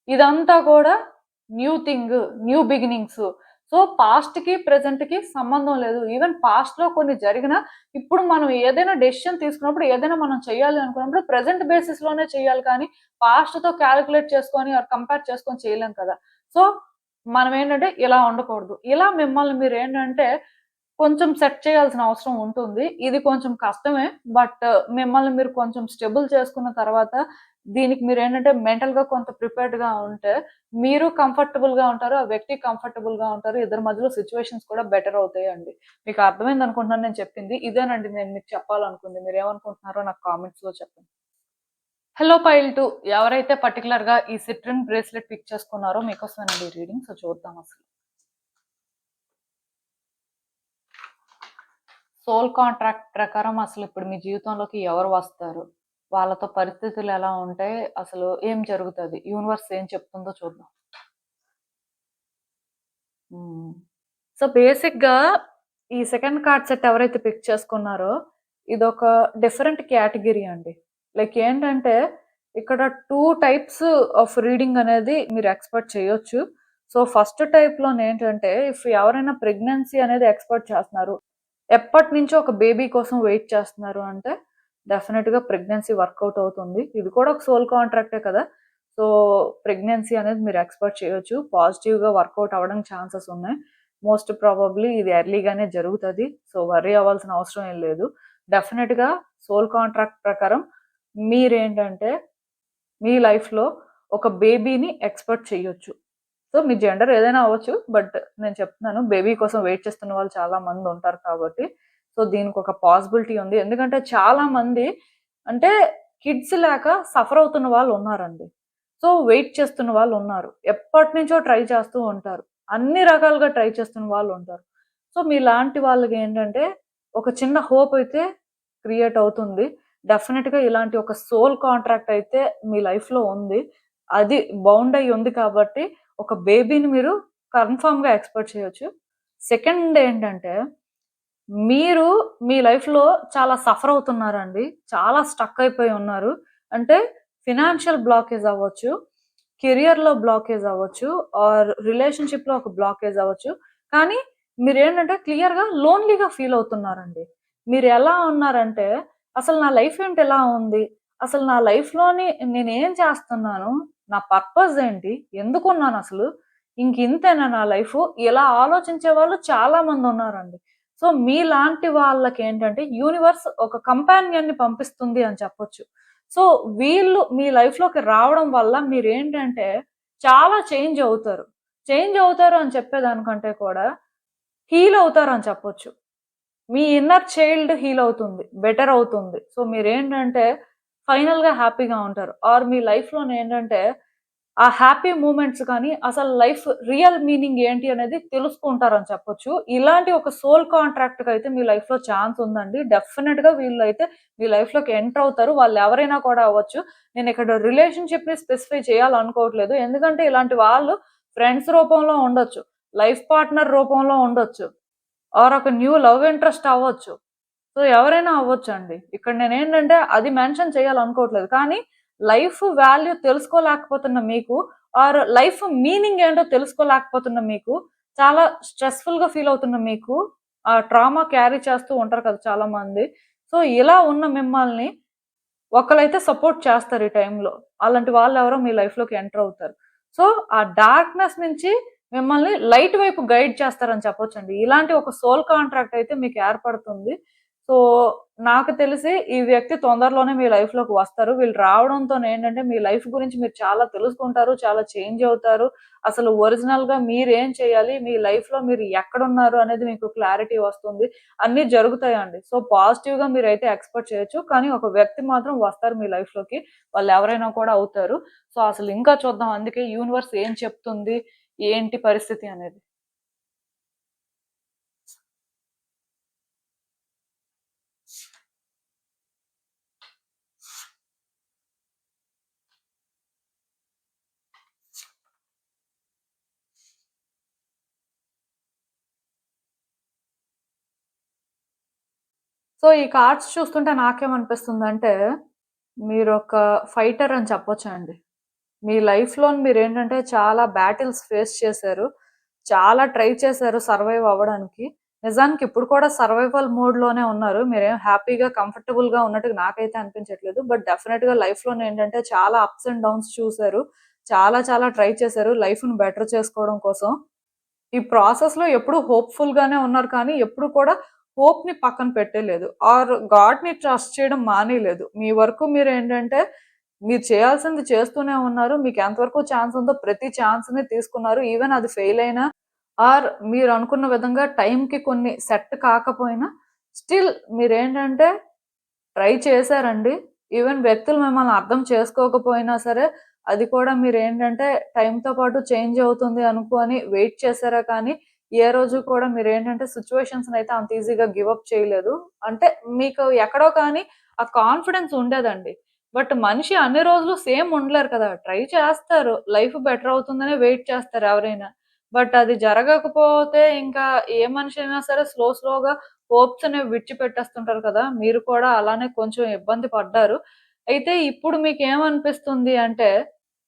ఇదంతా కూడా new thing, new beginnings. So, పాస్ట్‌కి, ప్రెజెంట్‌కి సంబంధం లేదు. ఈవెన్ పాస్ట్‌లో కొన్ని జరిగినా ఇప్పుడు మనం ఏదైనా డెసిషన్ తీసుకున్నప్పుడు, ఏదైనా మనం చేయాలి అనుకున్నప్పుడు ప్రెజెంట్ బేసిస్‌లోనే చేయాలి కానీ, పాస్ట్‌తో కాలిక్యులేట్ చేసుకొని ఆర్ కంపేర్ చేసుకొని చేయలేం కదా! సో, మనమేంటంటే ఇలా ఉండకూడదు. ఇలా మిమ్మల్ని మీరేంటంటే కొంచెం సెట్ చేయాల్సిన అవసరం ఉంటుంది. ఇది కొంచెం కష్టమే. బట్ మిమ్మల్ని మీరు కొంచెం స్టెబుల్ చేసుకున్న తర్వాత దీనికి మీరేంటంటే మెంటల్‌గా కొంత ప్రిపేర్డ్‌గా ఉంటే మీరు కంఫర్టబుల్‌గా ఉంటారు. ఆ వ్యక్తి కంఫర్టబుల్‌గా ఉంటారు. ఇద్దరి మధ్యలో సిట్యుయేషన్స్ కూడా బెటర్ అవుతాయండి. మీకు అర్థమైందనుకుంటున్నాను నేను చెప్పింది. ఇదేనండి నేను మీకు చెప్పాలనుకుంది. మీరేమనుకుంటున్నారో నాకు కామెంట్స్‌లో చెప్పండి. హలో పైల్ 2 ఎవరైతే పర్టిక్యులర్‌గా ఈ సిట్రిన్ బ్రేస్లెట్ పిక్ చేసుకున్నారో మీకోసమేనండి ఈ రీడింగ్. సో చూద్దాం అసలు. సోల్ కాంట్రాక్ట్ ప్రకారం అసలు ఇప్పుడు మీ జీవితంలోకి ఎవరు వస్తారు? వాళ్ళతో పరిస్థితులు ఎలా ఉంటాయి? అసలు ఏం జరుగుతది? యూనివర్స్ ఏం చెప్తుందో చూద్దాం. హ్మ్. సో, బేసిక్‌గా ఈ సెకండ్ కార్డ్ సెట్ ఎవరైతే పిక్ చేసుకున్నారో, ఇదొక డిఫరెంట్ కేటగరీ అండి. లైక్ ఏంటంటే, ఇక్కడ 2 టైప్స్ ఆఫ్ రీడింగ్ అనేది మీరు ఎక్స్‌పెక్ట్ చేయొచ్చు. సో, ఫస్ట్ టైప్‌లోనేంటంటే, ఇఫ్ ఎవరైనా ప్రెగ్నెన్సీ అనేది ఎక్స్‌పెక్ట్ చేస్తున్నారు. ఎప్పటినుంచో ఒక బేబీ కోసం వెయిట్ చేస్తున్నారు అంటే, డెఫినిట్‌గా ప్రెగ్నెన్సీ వర్కౌట్ అవుతుంది. ఇది కూడా ఒక సోల్ కాంట్రాక్టే కదా! సో, ప్రెగ్నెన్సీ అనేది మీరు ఎక్స్‌పెక్ట్ చేయొచ్చు. పాజిటివ్‌గా వర్కౌట్ అవ్వడానికి ఛాన్సెస్ ఉన్నాయి. మోస్ట్ ప్రాబబ్లీ ఇది ఎర్లీగానే జరుగుతది. సో, వర్రీ అవ్వాల్సిన అవసరం ఏం లేదు. డెఫినిట్‌గా సోల్ కాంట్రాక్ట్ ప్రకారం మీరేంటంటే, మీ లైఫ్‌లో ఒక బేబీని ఎక్స్‌పెక్ట్ చేయొచ్చు. సో, మీ జెండర్ ఏదైనా అవ్వచ్చు. బట్ నేను చెప్తున్నాను బేబీ కోసం వెయిట్ చేస్తున్న వాళ్ళు చాలా మందుంటారు కాబట్టి. సో, దీనికొక పాసిబిలిటీ ఉంది. ఎందుకంటే చాలా మంది అంటే కిడ్స్ లేక సఫర్ అవుతున్న వాళ్ళున్నారండి. సో, వెయిట్ చేస్తున్న వాళ్ళున్నారు. ఎప్పటినుంచో ట్రై చేస్తూ ఉంటారు. అన్ని రకాలుగా ట్రై చేస్తున్న వాళ్ళుంటారు. సో, మీలాంటి వాళ్ళకేంటంటే ఒక చిన్న హోప్ అయితే క్రియేట్ అవుతుంది. డెఫినిట్‌గా ఇలాంటి ఒక సోల్ కాంట్రాక్ట్ అయితే మీ లైఫ్‌లో ఉంది. అది బౌండ్ అయ్యి ఉంది కాబట్టి ఒక బేబీని మీరు కన్ఫర్మ్‌గా ఎక్స్‌పెక్ట్ చేయొచ్చు. సెకండ్ ఏంటంటే, మీరు మీ లైఫ్‌లో చాలా సఫర్ అవుతున్నారండి. చాలా స్టక్ అయిపోయి ఉన్నారు. అంటే ఫినాన్షియల్ బ్లాకేజ్ అవ్వచ్చు, కెరియర్‌లో బ్లాకేజ్ అవ్వచ్చు, ఆర్ రిలేషన్‌షిప్‌లో ఒక బ్లాకేజ్ అవ్వచ్చు. కానీ మీరేంటంటే క్లియర్‌గా లోన్‌లీగా ఫీల్ అవుతున్నారండి. మీరెలా ఉన్నారంటే, అసలు నా లైఫ్ ఏంటి ఇలా ఉంది? అసలు నా లైఫ్‌లోని నేనేం చేస్తున్నాను? నా పర్పస్ ఏంటి? ఎందుకున్నానసలు? ఇంకింతేనా నా లైఫు? ఇలా ఆలోచించే వాళ్ళు చాలా మందున్నారండి. సో, మీలాంటి వాళ్ళకేంటంటే యూనివర్స్ ఒక కంపానియన్‌ని పంపిస్తుంది అని చెప్పొచ్చు. సో, వీళ్ళు మీ లైఫ్‌లోకి రావడం వల్ల మీరేంటంటే చాలా చేంజ్ అవుతారు. చేంజ్ అవుతారు అని చెప్పేదానికంటే కూడా హీల్ అవుతారని చెప్పొచ్చు. మీ ఇన్నర్ చైల్డ్ హీల్ అవుతుంది. బెటర్ అవుతుంది. సో, మీరేంటంటే ఫైనల్‌గా హ్యాపీగా ఉంటారు. ఆర్ మీ లైఫ్‌లోనేంటంటే ఆ హ్యాపీ మూమెంట్స్ కానీ, అసలు లైఫ్ రియల్ మీనింగ్ ఏంటి అనేది తెలుసుకుంటారని చెప్పొచ్చు. ఇలాంటి ఒక సోల్ కాంట్రాక్ట్‌కయితే మీ లైఫ్‌లో ఛాన్స్ ఉందండి. డెఫినిట్‌గా వీళ్ళైతే మీ లైఫ్‌లోకి ఎంటర్ అవుతారు. వాళ్ళెవరైనా కూడా అవ్వచ్చు. నేనిక్కడ రిలేషన్‌షిప్‌ని స్పెసిఫై చేయాలనుకోవట్లేదు. ఎందుకంటే ఇలాంటి వాళ్ళు ఫ్రెండ్స్ రూపంలో ఉండొచ్చు. లైఫ్ పార్ట్నర్ రూపంలో ఉండొచ్చు. ఆర్ ఒక న్యూ లవ్ ఇంట్రెస్ట్ అవ్వచ్చు. సో, ఎవరైనా అవ్వొచ్చండి. ఇక్కడ నేనేంటంటే అది మెన్షన్ చేయాలనుకోవట్లేదు. కానీ లైఫ్ వాల్యూ తెలుసుకోలేకపోతున్న మీకు ఆర్ లైఫ్ మీనింగ్ ఏంటో తెలుసుకోలేకపోతున్న మీకు, చాలా స్ట్రెస్‌ఫుల్‌గా ఫీల్ అవుతున్న మీకు, ఆ ట్రామా క్యారీ చేస్తూ ఉంటారు కదా చాలామంది. సో, ఇలా ఉన్న మిమ్మల్ని ఒకళ్ళైతే సపోర్ట్ చేస్తారు ఈ టైంలో. అలాంటి వాళ్ళెవరో మీ లైఫ్‌లోకి ఎంటర్ అవుతారు. సో, ఆ డార్క్‌నెస్ నుంచి మిమ్మల్ని లైట్ వైపు గైడ్ చేస్తారని చెప్పొచ్చండి. ఇలాంటి ఒక సోల్ కాంట్రాక్ట్ అయితే మీకు ఏర్పడుతుంది. సో, నాకు తెలిసి ఈ వ్యక్తి తొందరలోనే మీ లైఫ్‌లోకి వస్తారు. వీళ్ళు రావడంతోనేంటంటే మీ లైఫ్ గురించి మీరు చాలా తెలుసుకుంటారు. చాలా చేంజ్ అవుతారు. అసలు ఒరిజినల్‌గా మీరేం చేయాలి? మీ లైఫ్‌లో మీరు ఎక్కడున్నారు అనేది మీకు క్లారిటీ వస్తుంది. అన్నీ జరుగుతాయండి. సో, పాజిటివ్‌గా మీరైతే ఎక్స్‌పెక్ట్ చేయొచ్చు. కానీ ఒక వ్యక్తి మాత్రం వస్తారు మీ లైఫ్‌లోకి. వాళ్ళెవరైనా కూడా అవుతారు. సో, అసలు ఇంకా చూద్దాం. అందుకే యూనివర్స్ ఏం చెప్తుంది? ఏంటి పరిస్థితి అనేది. సో, ఈ కార్డ్స్ చూస్తుంటే నాకేమనిపిస్తుందంటే, మీరొక ఫైటర్ అని చెప్పొచ్చండి. మీ లైఫ్‌లోని మీరేంటంటే చాలా బ్యాటిల్స్ ఫేస్ చేశారు. చాలా ట్రై చేశారు సర్వైవ్ అవ్వడానికి. నిజానికి ఇప్పుడు కూడా సర్వైవల్ మోడ్‌లోనే ఉన్నారు. మీరేం హ్యాపీగా, కంఫర్టబుల్‌గా ఉన్నట్టుగా నాకైతే అనిపించట్లేదు. బట్ డెఫినిట్‌గా లైఫ్‌లోనేంటంటే చాలా అప్స్ అండ్ డౌన్స్ చూసారు. చాలా చాలా ట్రై చేశారు లైఫ్‌ని బెటర్ చేసుకోవడం కోసం. ఈ ప్రాసెస్‌లో ఎప్పుడు హోప్‌ఫుల్‌గానే ఉన్నారు కానీ, ఎప్పుడు కూడా హోప్‌ని పక్కన పెట్టేలేదు. ఆర్ గాడ్‌ని ట్రస్ట్ చేయడం మానేయలేదు. మీ వరకు మీరేంటంటే, మీరు చేయాల్సింది చేస్తూనే ఉన్నారు. మీకు ఎంతవరకు ఛాన్స్ ఉందో ప్రతి ఛాన్స్‌ని తీసుకున్నారు. ఈవెన్ అది ఫెయిల్ అయినా ఆర్ మీరనుకున్న విధంగా టైంకి కొన్ని సెట్ కాకపోయినా, స్టిల్ మీరేంటంటే ట్రై చేశారండి. ఈవెన్ వ్యక్తులు మిమ్మల్ని అర్థం చేసుకోకపోయినా సరే, అది కూడా మీరేంటంటే టైమ్‌తో పాటు చేంజ్ అవుతుంది అనుకోని వెయిట్ చేసారా కానీ, ఏ రోజు కూడా మీరేంటంటే సిట్యుయేషన్స్‌నైతే అంత ఈజీగా గివ్ అప్ చేయలేదు. అంటే మీకు ఎక్కడో కానీ ఆ కాన్ఫిడెన్స్ ఉండేదండి. బట్ మనిషి అన్ని రోజులు సేమ్ ఉండలేరు కదా! ట్రై చేస్తారు. లైఫ్ బెటర్ అవుతుందనే వెయిట్ చేస్తారు ఎవరైనా. బట్ అది జరగకపోతే ఇంకా ఏ మనిషి అయినా సరే స్లోగా హోప్స్ అనేవి విడిచిపెట్టేస్తుంటారు కదా! మీరు కూడా అలానే కొంచెం ఇబ్బంది పడ్డారు. అయితే ఇప్పుడు మీకేమనిపిస్తుంది అంటే,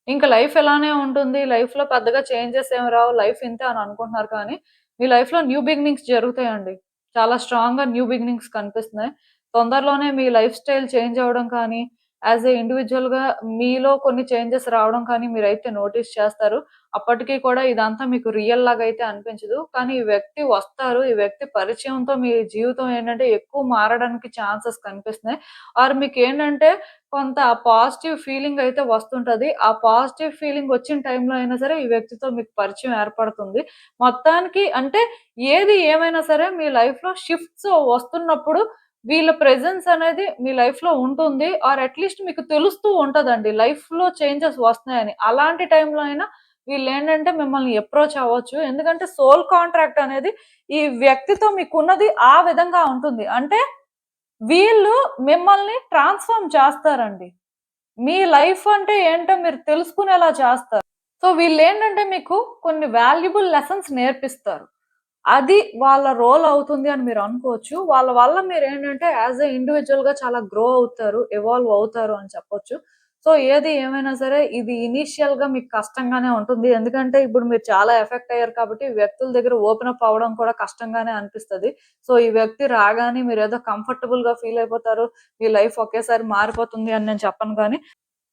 ఇంక లైఫ్ ఇలానే ఉంటుంది. లైఫ్‌లో పెద్దగా చేంజెస్ ఏమి రావు. లైఫ్ ఇంతే అని అనుకుంటున్నారు కానీ, మీ లైఫ్‌లో న్యూ బిగినింగ్స్ జరుగుతాయండి. చాలా స్ట్రాంగ్‌గా న్యూ బిగినింగ్స్ కనిపిస్తున్నాయి. తొందరలోనే మీ లైఫ్ స్టైల్ చేంజ్ అవ్వడం కానీ, యాస్ ఎ ఇండివిడ్యుయల్‌గా మీలో కొన్ని చేంజెస్ రావడం కానీ మీరైతే నోటీస్ చేస్తారు. అప్పటికి కూడా ఇదంతా మీకు రియల్ లాగా అయితే అనిపించదు. కానీ ఈ వ్యక్తి వస్తారు. ఈ వ్యక్తి పరిచయంతో మీ జీవితం ఏంటంటే ఎక్కువ మారడానికి ఛాన్సెస్ కనిపిస్తున్నాయి. ఆర్ మీకేంటంటే కొంత పాజిటివ్ ఫీలింగ్ అయితే వస్తుంటది. ఆ పాజిటివ్ ఫీలింగ్ వచ్చిన టైంలో అయినా సరే ఈ వ్యక్తితో మీకు పరిచయం ఏర్పడుతుంది. మొత్తానికి అంటే ఏది ఏమైనా సరే మీ లైఫ్‌లో షిఫ్ట్స్ వస్తున్నప్పుడు వీళ్ళ ప్రెజెన్స్ అనేది మీ లైఫ్‌లో ఉంటుంది. ఆర్ అట్‌లీస్ట్ మీకు తెలుస్తూ ఉంటదండి. లైఫ్‌లో చేంజెస్ వస్తున్నాయని. అలాంటి టైంలో అయినా వీళ్ళేంటంటే మిమ్మల్ని అప్రోచ్ అవ్వచ్చు. ఎందుకంటే సోల్ కాంట్రాక్ట్ అనేది ఈ వ్యక్తితో మీకున్నది ఆ విధంగా ఉంటుంది. అంటే వీళ్ళు మిమ్మల్ని ట్రాన్స్‌ఫార్మ్ చేస్తారండి. మీ లైఫ్ అంటే ఏంటో మీరు తెలుసుకునేలా చేస్తారు. సో, వీళ్ళేంటంటే మీకు కొన్ని వాల్యుబుల్ లెసన్స్ నేర్పిస్తారు. అది వాళ్ళ రోల్ అవుతుంది అని మీరు అనుకోవచ్చు. వాళ్ళ వల్ల మీరేంటంటే యాస్ ఎ ఇండివిడ్యుయల్‌గా చాలా గ్రో అవుతారు. ఎవాల్వ్ అవుతారు అని చెప్పొచ్చు. సో, ఏది ఏమైనా సరే ఇది ఇనీషియల్‌గా మీకు కష్టంగానే ఉంటుంది. ఎందుకంటే ఇప్పుడు మీరు చాలా ఎఫెక్ట్ అయ్యారు కాబట్టి వ్యక్తుల దగ్గర ఓపెన్ అప్ అవ్వడం కూడా కష్టంగానే అనిపిస్తది. సో, ఈ వ్యక్తి రాగానే మీరేదో కంఫర్టబుల్‌గా ఫీల్ అయిపోతారు. మీ లైఫ్ ఒకేసారి మారిపోతుంది అని నేను చెప్పను గానీ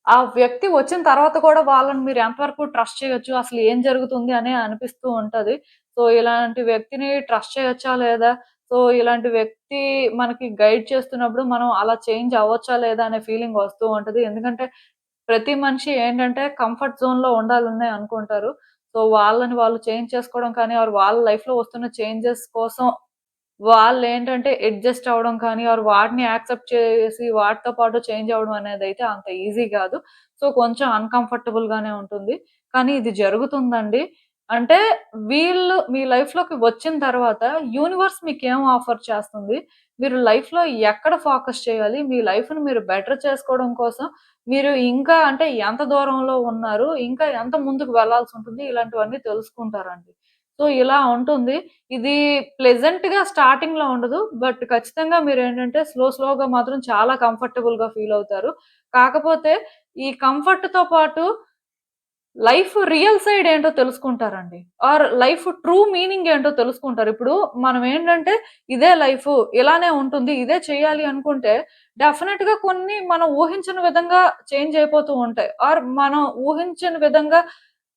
ఆ వ్యక్తి వచ్చిన తర్వాత కూడా వాళ్ళని మీరు ఎంతవరకు ట్రస్ట్ చేయొచ్చు? అసలు ఏం జరుగుతుంది అనే అనిపిస్తూ ఉంటది. సో, ఇలాంటి వ్యక్తిని ట్రస్ట్ చేయొచ్చా లేదా? సో, ఇలాంటి వ్యక్తి మనకి గైడ్ చేస్తున్నప్పుడు మనం అలా చేంజ్ అవ్వచ్చా లేదా అనే ఫీలింగ్ వస్తూ ఉంటది. ఎందుకంటే ప్రతి మనిషి ఏంటంటే కంఫర్ట్ జోన్‌లో ఉండాలనే అనుకుంటారు. సో, వాళ్ళని వాళ్ళు చేంజ్ చేసుకోవడం కానీ, ఆర్ వాళ్ళ లైఫ్‌లో వస్తున్న చేంజెస్ కోసం వాళ్ళేంటంటే అడ్జస్ట్ అవ్వడం కానీ, ఆర్ వాటిని యాక్సెప్ట్ చేసి వాటితో పాటు చేంజ్ అవ్వడం అనేదైతే అంత ఈజీ గాదు. సో, కొంచెం అన్‌కంఫర్టబుల్ గానే ఉంటుంది. కానీ ఇది జరుగుతుందండి. అంటే వీళ్ళు మీ లైఫ్‌లోకి వచ్చిన తర్వాత యూనివర్స్ మీకేం ఆఫర్ చేస్తుంది? మీరు లైఫ్‌లో ఎక్కడ ఫోకస్ చేయాలి? మీ లైఫ్‌ని మీరు బెటర్ చేసుకోవడం కోసం మీరు ఇంకా అంటే ఎంత దూరంలో ఉన్నారు? ఇంకా ఎంత ముందుకు వెళ్ళాల్సుంటుంది? ఇలాంటివన్నీ తెలుసుకుంటారండి. సో, ఇలా ఉంటుంది. ఇది ప్లెజెంట్‌గా స్టార్టింగ్‌లో ఉండదు. బట్ ఖచ్చితంగా మీరేంటంటే స్లోగా మాత్రం చాలా కంఫర్టబుల్‌గా ఫీల్ అవుతారు. కాకపోతే ఈ కంఫర్ట్‌తో పాటు లైఫ్ రియల్ సైడ్ ఏంటో తెలుసుకుంటారండి. ఆర్ లైఫ్ ట్రూ మీనింగ్ ఏంటో తెలుసుకుంటారు. ఇప్పుడు మనం ఏంటంటే ఇదే లైఫు, ఇలానే ఉంటుంది, ఇదే చేయాలి అనుకుంటే డెఫినిట్‌గా కొన్ని మనం ఊహించని విధంగా చేంజ్ అయిపోతూ ఉంటాయి. ఆర్ మనం ఊహించని విధంగా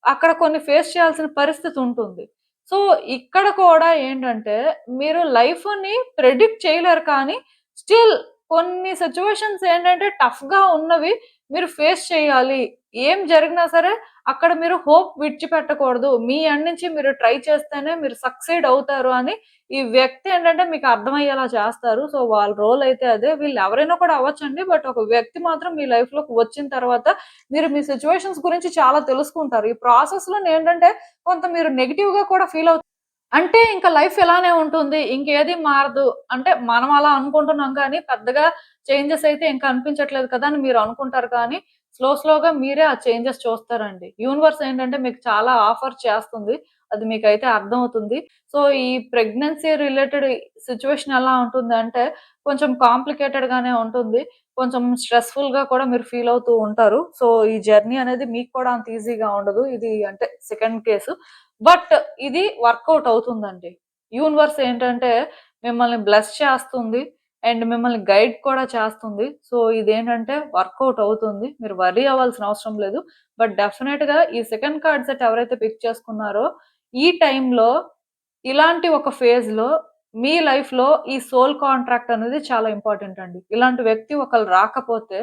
అక్కడ కొన్ని ఫేస్ చేయాల్సిన పరిస్థితి ఉంటుంది. సో, ఇక్కడ కూడా ఏంటంటే మీరు లైఫ్‌ని ప్రెడిక్ట్ చేయలేరు కానీ స్టిల్ కొన్ని సిట్యుయేషన్స్ ఏంటంటే టఫ్‌గా ఉన్నవి మీరు ఫేస్ చేయాలి. ఏం జరిగినా సరే అక్కడ మీరు హోప్ విడిచిపెట్టకూడదు. మీ ఎండ్ నుంచి మీరు ట్రై చేస్తేనే మీరు సక్సీడ్ అవుతారు అని ఈ వ్యక్తి ఏంటంటే మీకు అర్థమయ్యేలా చేస్తారు. సో, వాళ్ళ రోల్ అయితే అదే. వీళ్ళెవరైనా కూడా అవ్వచ్చండి. బట్ ఒక వ్యక్తి మాత్రం మీ లైఫ్‌లోకి వచ్చిన తర్వాత మీరు మీ సిట్యుయేషన్స్ గురించి చాలా తెలుసుకుంటారు. ఈ ప్రాసెస్‌లోనేంటంటే కొంత మీరు నెగెటివ్‌గా కూడా ఫీల్ అంటే ఇంక లైఫ్ ఇలానే ఉంటుంది. ఇంకేది మారదు. అంటే మనం అలా అనుకుంటున్నాం కానీ పెద్దగా చేంజెస్ అయితే ఇంక అనిపించట్లేదు కదా! అని మీరు అనుకుంటారు కానీ స్లోగా మీరే ఆ చేంజెస్ చూస్తారండి. యూనివర్స్ ఏంటంటే మీకు చాలా ఆఫర్ చేస్తుంది. అది మీకైతే అర్థమవుతుంది. సో, ఈ ప్రెగ్నెన్సీ రిలేటెడ్ సిట్యుయేషన్ ఎలా ఉంటుందంటే కొంచెం కాంప్లికేటెడ్ గానే ఉంటుంది. కొంచెం స్ట్రెస్‌ఫుల్‌గా కూడా మీరు ఫీల్ అవుతూ ఉంటారు. సో, ఈ జర్నీ అనేది మీకు కూడా అంత ఈజీగా ఉండదు. ఇది అంటే సెకండ్ కేసు. బట్ ఇది వర్కౌట్ అవుతుందండి. యూనివర్స్ ఏంటంటే మిమ్మల్ని బ్లెస్ చేస్తుంది. అండ్ మిమ్మల్ని గైడ్ కూడా చేస్తుంది. సో, ఇదేంటంటే వర్కౌట్ అవుతుంది. మీరు వర్రీ అవ్వాల్సిన అవసరం లేదు. బట్ డెఫినెట్‌గా ఈ సెకండ్ కార్డ్ సెట్ ఎవరైతే పిక్ చేసుకున్నారో ఈ టైంలో ఇలాంటి ఒక ఫేజ్‌లో మీ లైఫ్‌లో ఈ సోల్ కాంట్రాక్ట్ అనేది చాలా ఇంపార్టెంట్ అండి. ఇలాంటి వ్యక్తి ఒకళ్ళు రాకపోతే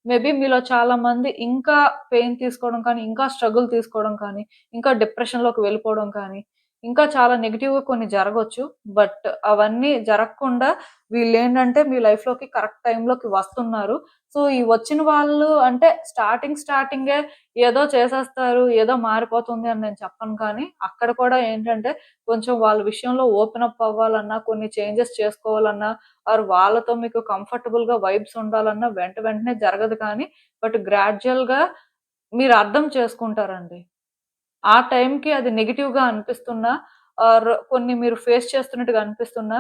మేబీ మీలో చాలా మంది ఇంకా పెయిన్ తీసుకోవడం కానీ, ఇంకా స్ట్రగుల్ తీసుకోవడం కానీ, ఇంకా డిప్రెషన్‌లోకి వెళ్ళిపోవడం కానీ, ఇంకా చాలా నెగెటివ్‌గా కొన్ని జరగొచ్చు. బట్ అవన్నీ జరగకుండా వీళ్ళేంటంటే మీ లైఫ్‌లోకి కరెక్ట్ టైమ్‌లోకి వస్తున్నారు. సో, ఈ వచ్చిన వాళ్ళు అంటే స్టార్టింగే ఏదో చేసేస్తారు, ఏదో మారిపోతుంది అని నేను చెప్పను కానీ, అక్కడ కూడా ఏంటంటే కొంచెం వాళ్ళ విషయంలో ఓపెన్ అప్ అవ్వాలన్నా, కొన్ని చేంజెస్ చేసుకోవాలన్నా, ఆర్ వాళ్ళతో మీకు కంఫర్టబుల్‌గా వైబ్స్ ఉండాలన్నా వెంటనే జరగదు కానీ, బట్ గ్రాడ్యుయల్‌గా మీరు అర్థం చేసుకుంటారండి. ఆ టైంకి అది నెగెటివ్‌గా అనిపిస్తున్నా ఆర్ కొన్ని మీరు ఫేస్ చేస్తున్నట్టుగా అనిపిస్తున్నా,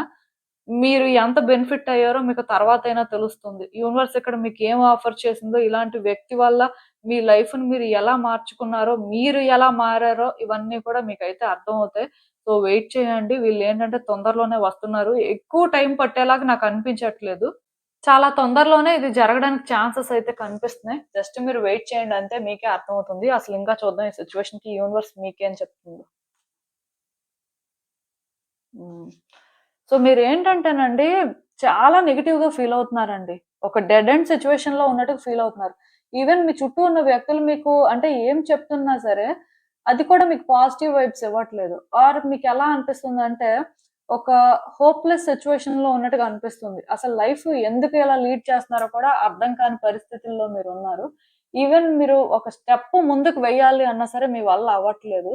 మీరు ఎంత బెనిఫిట్ అయ్యారో మీకు తర్వాతైనా తెలుస్తుంది. యూనివర్స్ ఇక్కడ మీకేం ఆఫర్ చేసిందో, ఇలాంటి వ్యక్తి వల్ల మీ లైఫ్‌ని మీరు ఎలా మార్చుకున్నారో, మీరు ఎలా మారారో ఇవన్నీ కూడా మీకైతే అర్థమవుతాయి. సో, వెయిట్ చేయండి. వీళ్ళేంటంటే తొందరలోనే వస్తున్నారు. ఎక్కువ టైం పట్టేలాగా నాకు అనిపించట్లేదు. చాలా తొందరలోనే ఇది జరగడానికి ఛాన్సెస్ అయితే కనిపిస్తున్నాయి. జస్ట్ మీరు వెయిట్ చేయండి అంతే మీకే అర్థమవుతుంది. అసలు ఇంకా చూద్దాం ఈ సిట్యుయేషన్‌కి యూనివర్స్ మీకేం చెప్తుందో. హ్మ్. సో, మీరేంటంటేనండి చాలా నెగెటివ్‌గా ఫీల్ అవుతున్నారండి. ఒక డెడ్ ఎండ్ సిట్యుయేషన్‌లో ఉన్నట్టుగా ఫీల్ అవుతున్నారు. ఈవెన్ మీ చుట్టూ ఉన్న వ్యక్తులు మీకు అంటే ఏం చెప్తున్నా సరే, అది కూడా మీకు పాజిటివ్ వైబ్స్ ఇవ్వట్లేదు. ఆర్ మీకెలా అనిపిస్తుందంటే, ఒక హోప్‌లెస్ సిట్యుయేషన్‌లో ఉన్నట్టుగా అనిపిస్తుంది. అసలు లైఫ్ ఎందుకు ఇలా లీడ్ చేస్తున్నారో కూడా అర్థం కాని పరిస్థితుల్లో మీరున్నారు. ఈవెన్ మీరు ఒక స్టెప్ ముందుకు వెయ్యాలి అన్నా సరే మీ వల్ల అవ్వట్లేదు.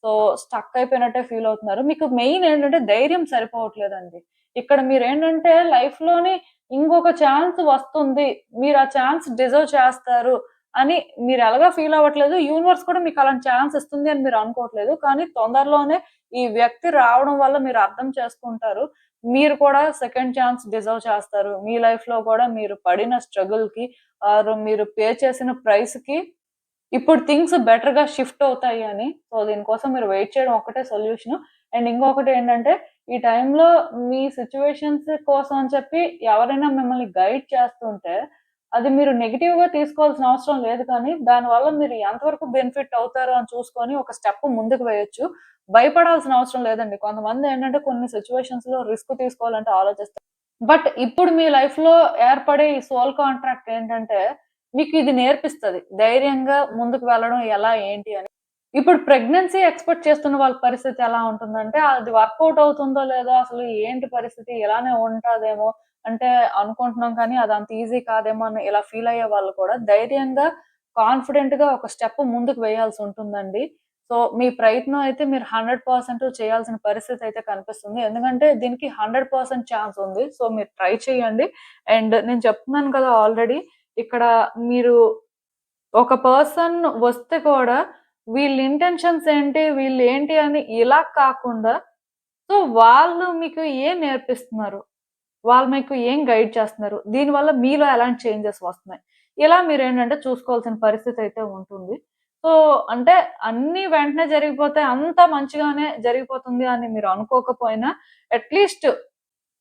సో, స్టక్ అయిపోయినట్టే ఫీల్ అవుతున్నారు. మీకు మెయిన్ ఏంటంటే ధైర్యం సరిపోవట్లేదండి. ఇక్కడ మీరేంటంటే లైఫ్‌లోని ఇంకొక ఛాన్స్ వస్తుంది. మీరు ఆ ఛాన్స్ డిజర్వ్ చేస్తారు అని మీరెలాగా ఫీల్ అవ్వట్లేదు. యూనివర్స్ కూడా మీకు అలాంటి ఛాన్స్ ఇస్తుంది అని మీరు అనుకోవట్లేదు. కానీ తొందరలోనే ఈ వ్యక్తి రావడం వల్ల మీరు అర్థం చేసుకుంటారు. మీరు కూడా సెకండ్ ఛాన్స్ డిజర్వ్ చేస్తారు. మీ లైఫ్‌లో కూడా మీరు పడిన స్ట్రగుల్‌కి ఆర్ మీరు పే చేసిన ప్రైస్‌కి ఇప్పుడు థింగ్స్ బెటర్‌గా షిఫ్ట్ అవుతాయి అని. సో, దీనికోసం మీరు వెయిట్ చేయడం ఒక్కటే సొల్యూషను. అండ్ ఇంకొకటేంటంటే, ఈ టైంలో మీ సిట్యుయేషన్స్ కోసం అని చెప్పి ఎవరైనా మిమ్మల్ని గైడ్ చేస్తుంటే, అది మీరు నెగెటివ్‌గా తీసుకోవాల్సిన అవసరం లేదు కానీ, దానివల్ల మీరు ఎంతవరకు బెనిఫిట్ అవుతారో అని చూసుకొని ఒక స్టెప్ ముందుకు వేయొచ్చు. భయపడాల్సిన అవసరం లేదండి. కొంతమందేంటంటే కొన్ని సిట్యుయేషన్స్‌లో రిస్క్ తీసుకోవాలంటే ఆలోచిస్తారు. బట్ ఇప్పుడు మీ లైఫ్‌లో ఏర్పడే ఈ సోల్ కాంట్రాక్ట్ ఏంటంటే, మీకు ఇది నేర్పిస్తది. ధైర్యంగా ముందుకు వెళ్ళడం ఎలా ఏంటి అని. ఇప్పుడు ప్రెగ్నెన్సీ ఎక్స్‌పెక్ట్ చేస్తున్న వాళ్ళ పరిస్థితి ఎలా ఉంటుందంటే, అది వర్కౌట్ అవుతుందో లేదో అసలు ఏంటి పరిస్థితి ఇలానే ఉంటాదేమో, అంటే అనుకుంటున్నాం కానీ అదంత ఈజీ కాదేమో అని ఇలా ఫీల్ అయ్యే వాళ్ళు కూడా ధైర్యంగా, కాన్ఫిడెంట్‌గా ఒక స్టెప్ ముందుకు వేయాల్సుంటుందండి. సో, మీ ప్రయత్నం అయితే మీరు 100% చేయాల్సిన పరిస్థితి అయితే కనిపిస్తుంది. ఎందుకంటే దీనికి 100% ఛాన్స్ ఉంది. సో, మీరు ట్రై చేయండి. అండ్ నేను చెప్తున్నాను కదా ఆల్రెడీ ఇక్కడ మీరు ఒక పర్సన్ వస్తే కూడా వీళ్ళ ఇంటెన్షన్స్ ఏంటి? వీళ్ళేంటి అని ఇలా కాకుండా సో, వాళ్ళు మీకు ఏం నేర్పిస్తున్నారు? వాళ్ళు మీకు ఏం గైడ్ చేస్తున్నారు? దీనివల్ల మీలో ఎలాంటి చేంజెస్ వస్తున్నాయి? ఇలా మీరేంటంటే చూసుకోవాల్సిన పరిస్థితయితే ఉంటుంది. సో, అంటే అన్నీ వెంటనే జరిగిపోతే అంతా మంచిగానే జరిగిపోతుంది అని మీరు అనుకోకపోయినా అట్‌లీస్ట్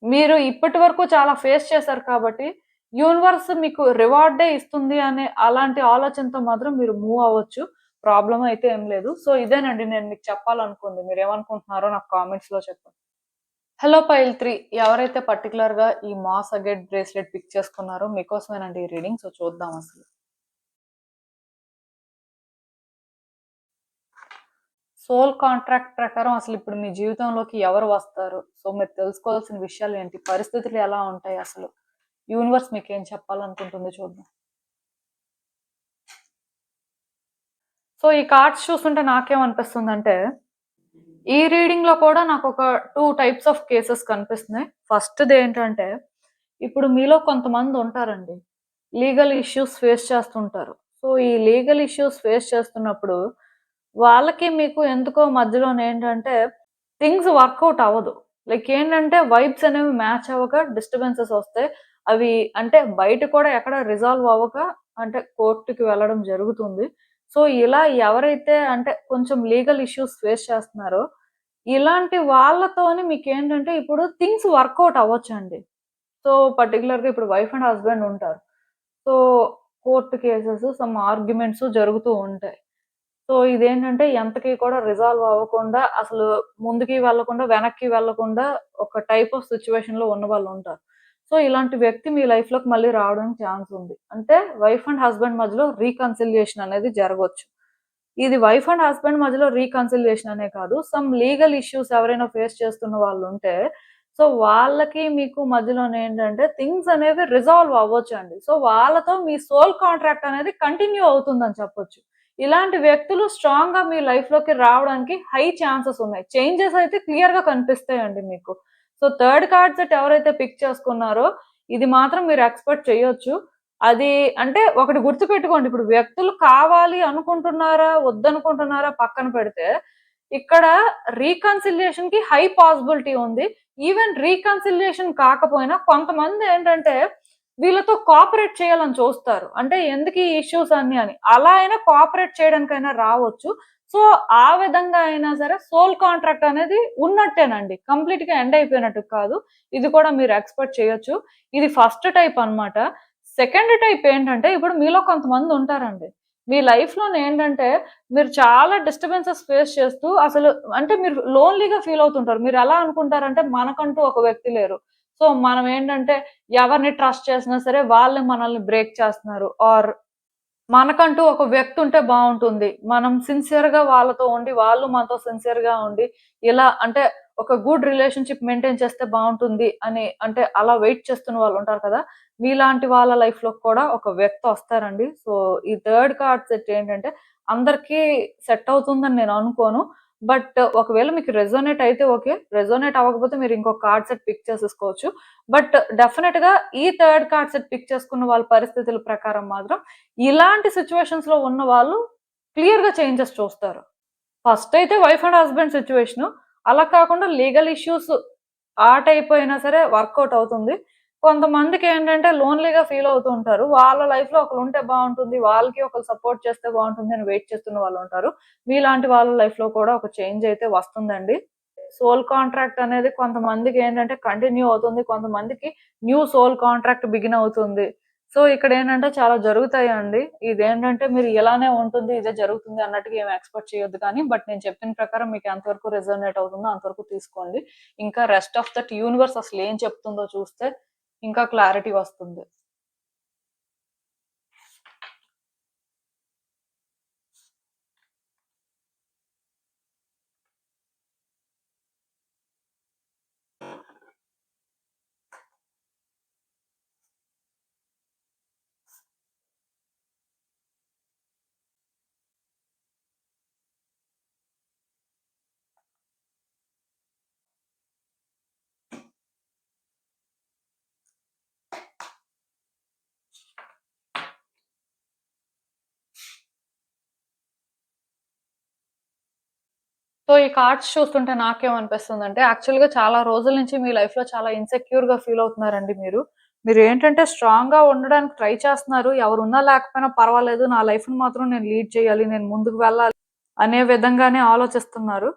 మీరు ఇప్పటి వరకు చాలా ఫేస్ చేశారు కాబట్టి, యూనివర్స్ మీకు రివార్డే ఇస్తుంది అనే అలాంటి ఆలోచనతో మాత్రం మీరు మూవ్ అవ్వచ్చు. ప్రాబ్లమ్ అయితే ఏం లేదు. సో, ఇదేనండి నేను మీకు చెప్పాలనుకుంది. మీరేమనుకుంటున్నారో నాకు కామెంట్స్‌లో చెప్పండి. హలో పైల్ 3 ఎవరైతే పర్టిక్యులర్‌గా ఈ మాస్ అగేట్ బ్రేస్లెట్ పిక్ చేసుకున్నారో మీకోసమేనండి ఈ రీడింగ్. సో, చూద్దాం అసలు. సోల్ కాంట్రాక్ట్ ప్రకారం అసలిప్పుడు మీ జీవితంలోకి ఎవరు వస్తారు? సో, మీరు తెలుసుకోవాల్సిన విషయాలేంటి? పరిస్థితులు ఎలా ఉంటాయి అసలు? యూనివర్స్ మీకేం చెప్పాలనుకుంటుందో చూద్దాం. సో, ఈ కార్డ్స్ చూస్తుంటే నాకేమనిపిస్తుందంటే, ఈ రీడింగ్‌లో కూడా నాకొక 2 టైప్స్ ఆఫ్ కేసెస్ కనిపిస్తున్నాయి. ఫస్ట్‌దేంటంటే, ఇప్పుడు మీలో కొంతమందుంటారండి. లీగల్ ఇష్యూస్ ఫేస్ చేస్తుంటారు. సో, ఈ లీగల్ ఇష్యూస్ ఫేస్ చేస్తున్నప్పుడు, వాళ్ళకి మీకు ఎందుకో మధ్యలోనేంటంటే, థింగ్స్ వర్కౌట్ అవ్వదు. లైక్ ఏంటంటే, వైబ్స్ అనేవి మ్యాచ్ అవ్వక డిస్టర్బెన్సెస్ వస్తాయి. అవి అంటే బయట కూడా ఎక్కడ రిజాల్వ్ అవ్వక అంటే కోర్ట్‌కి వెళ్ళడం జరుగుతుంది. సో, ఇలా ఎవరైతే అంటే కొంచెం లీగల్ ఇష్యూస్ ఫేస్ చేస్తున్నారో, ఇలాంటి వాళ్ళతోని మీకేంటంటే ఇప్పుడు థింగ్స్ వర్కౌట్ అవ్వొచ్చండి. సో, పర్టిక్యులర్‌గా ఇప్పుడు వైఫ్ అండ్ హస్బాండ్ ఉంటారు. So, court cases, some arguments జరుగుతూ ఉంటాయి. సో, ఇదేంటంటే ఎంతకి కూడా రిజాల్వ్ అవ్వకుండా అసలు ముందుకి వెళ్ళకుండా, వెనక్కి వెళ్ళకుండా ఒక టైప్ ఆఫ్ సిట్యుయేషన్‌లో ఉన్నవాళ్ళుంటారు. సో, ఇలాంటి వ్యక్తి మీ లైఫ్‌లోకి మళ్ళీ రావడానికి ఛాన్స్ ఉంది. అంటే వైఫ్ అండ్ హస్బాండ్ మధ్యలో రీకన్సిలియేషన్ అనేది జరగొచ్చు. ఇది వైఫ్ అండ్ హస్బెండ్ మధ్యలో రీకన్సిలియేషన్ అనే కాదు. సమ్ లీగల్ ఇష్యూస్ ఎవరైనా ఫేస్ చేస్తున్న వాళ్ళుంటే, సో వాళ్ళకి మీకు మధ్యలోనేంటంటే థింగ్స్ అనేవి రిజాల్వ్ అవ్వొచ్చండి. సో వాళ్ళతో మీ సోల్ కాంట్రాక్ట్ అనేది కంటిన్యూ అవుతుందని చెప్పొచ్చు. ఇలాంటి వ్యక్తులు స్ట్రాంగ్‌గా మీ లైఫ్‌లోకి రావడానికి హై ఛాన్సెస్ ఉన్నాయి. చేంజెస్ అయితే క్లియర్‌గా కనిపిస్తాయండి మీకు. సో థర్డ్ కార్డ్ సెట్ ఎవరైతే పిక్ చేసుకున్నారో, ఇది మాత్రం మీరు ఎక్స్‌పెక్ట్ చేయొచ్చు. అది అంటే ఒకటి గుర్తుపెట్టుకోండి. ఇప్పుడు వ్యక్తులు కావాలి అనుకుంటున్నారా? వద్దనుకుంటున్నారా? పక్కన పెడితే, ఇక్కడ రీకన్సిలియేషన్‌కి హై పాసిబిలిటీ ఉంది. ఈవెన్ రీకన్సిలియేషన్ కాకపోయినా కొంతమందేంటంటే, వీళ్ళతో కోఆపరేట్ చేయాలని చూస్తారు. అంటే ఎందుకు ఈ ఇష్యూస్ అన్నీ అని. అలా అయినా కోఆపరేట్ చేయడానికైనా రావచ్చు. సో, ఆ విధంగా అయినా సరే సోల్ కాంట్రాక్ట్ అనేది ఉన్నట్టేనండి. కంప్లీట్‌గా ఎండ్ అయిపోయినట్టు కాదు. ఇది కూడా మీరు ఎక్స్‌పెక్ట్ చేయొచ్చు. ఇది ఫస్ట్ టైప్ అన్నమాట. సెకండ్ టైప్ ఏంటంటే, ఇప్పుడు మీలో కొంతమందుంటారండి. మీ లైఫ్‌లోనేంటంటే, మీరు చాలా డిస్టర్బెన్సెస్ ఫేస్ చేస్తూ అసలు అంటే మీరు లోన్‌లీగా ఫీల్ అవుతుంటారు. మీరెలా అనుకుంటారంటే, మనకంటూ ఒక వ్యక్తి లేరు. సో, మనమేంటంటే, ఎవరిని ట్రస్ట్ చేసినా సరే, వాళ్ళే మనల్ని బ్రేక్ చేస్తున్నారు. ఆర్ మనకంటూ ఒక వ్యక్తి ఉంటే బావుంటుంది. మనం సిన్సియర్‌గా వాళ్ళతో ఉండి, వాళ్ళు మనతో సిన్సియర్‌గా ఉండి, ఇలా అంటే ఒక గుడ్ రిలేషన్‌షిప్ మెయింటైన్ చేస్తే బావుంటుంది అని అంటే అలా వెయిట్ చేస్తున్న వాళ్ళుంటారు కదా! మీలాంటి వాళ్ళ లైఫ్‌లో కూడా ఒక వ్యక్తి వస్తారండి. సో, ఈ థర్డ్ కార్డ్ సెట్ ఏంటంటే అందరికీ సెట్ అవుతుందని నేను అనుకోను. బట్ ఒకవేళ మీకు రెసొనేట్ అయితే ఓకే. రెసొనేట్ అవ్వకపోతే మీరు ఇంకో కార్డ్ సెట్ పిక్ చేసేసుకోవచ్చు. బట్ డెఫినెట్‌గా ఈ థర్డ్ కార్డ్ సెట్ పిక్ చేసుకున్న వాళ్ళ పరిస్థితుల ప్రకారం మాత్రం ఇలాంటి సిట్యుయేషన్స్‌లో ఉన్న వాళ్ళు క్లియర్‌గా చేంజెస్ చూస్తారు. ఫస్ట్ అయితే వైఫ్ అండ్ హస్బాండ్ సిట్యుయేషను. అలా కాకుండా లీగల్ ఇష్యూస్ ఆ టైప్ అయినా సరే వర్కౌట్ అవుతుంది. కొంతమందికేంటంటే లోన్‌లీగా ఫీల్ అవుతూ ఉంటారు. వాళ్ళ లైఫ్‌లో ఒకలుంటే బావుంటుంది. వాళ్ళకి ఒకళ్ళు సపోర్ట్ చేస్తే బావుంటుంది అని వెయిట్ చేస్తున్న వాళ్ళుంటారు. మీలాంటి వాళ్ళ లైఫ్‌లో కూడా ఒక చేంజ్ అయితే వస్తుందండి. సోల్ కాంట్రాక్ట్ అనేది కొంతమందికేంటంటే కంటిన్యూ అవుతుంది. కొంతమందికి న్యూ సోల్ కాంట్రాక్ట్ బిగిన్ అవుతుంది. సో, ఇక్కడేంటంటే చాలా జరుగుతాయండి. ఇదేంటంటే మీరు ఇలానే ఉంటుంది, ఇదే జరుగుతుంది అన్నట్టుగా ఏమి ఎక్స్‌పెక్ట్ చేయొద్దు కానీ, బట్ నేను చెప్పిన ప్రకారం మీకు ఎంతవరకు రెసొనేట్ అవుతుందో అంతవరకు తీసుకోండి. ఇంకా రెస్ట్ ఆఫ్ దట్ యూనివర్స్ అసలేం చెప్తుందో చూస్తే ఇంకా క్లారిటీ వస్తుంది. సో, ఈ కార్డ్స్ చూస్తుంటే నాకేమనిపిస్తుందంటే, యాక్చువల్‌గా చాలా రోజుల నుంచి మీ లైఫ్‌లో చాలా ఇన్‌సెక్యూర్‌గా ఫీల్ అవుతున్నారండి మీరు. మీరేంటంటే స్ట్రాంగ్‌గా ఉండడానికి ట్రై చేస్తున్నారు. ఎవరున్నా లేకపోయినా పర్వాలేదు. నా లైఫ్‌ని మాత్రం నేను లీడ్ చేయాలి. నేను ముందుకు వెళ్ళాలి అనే విధంగానే ఆలోచిస్తున్నారు.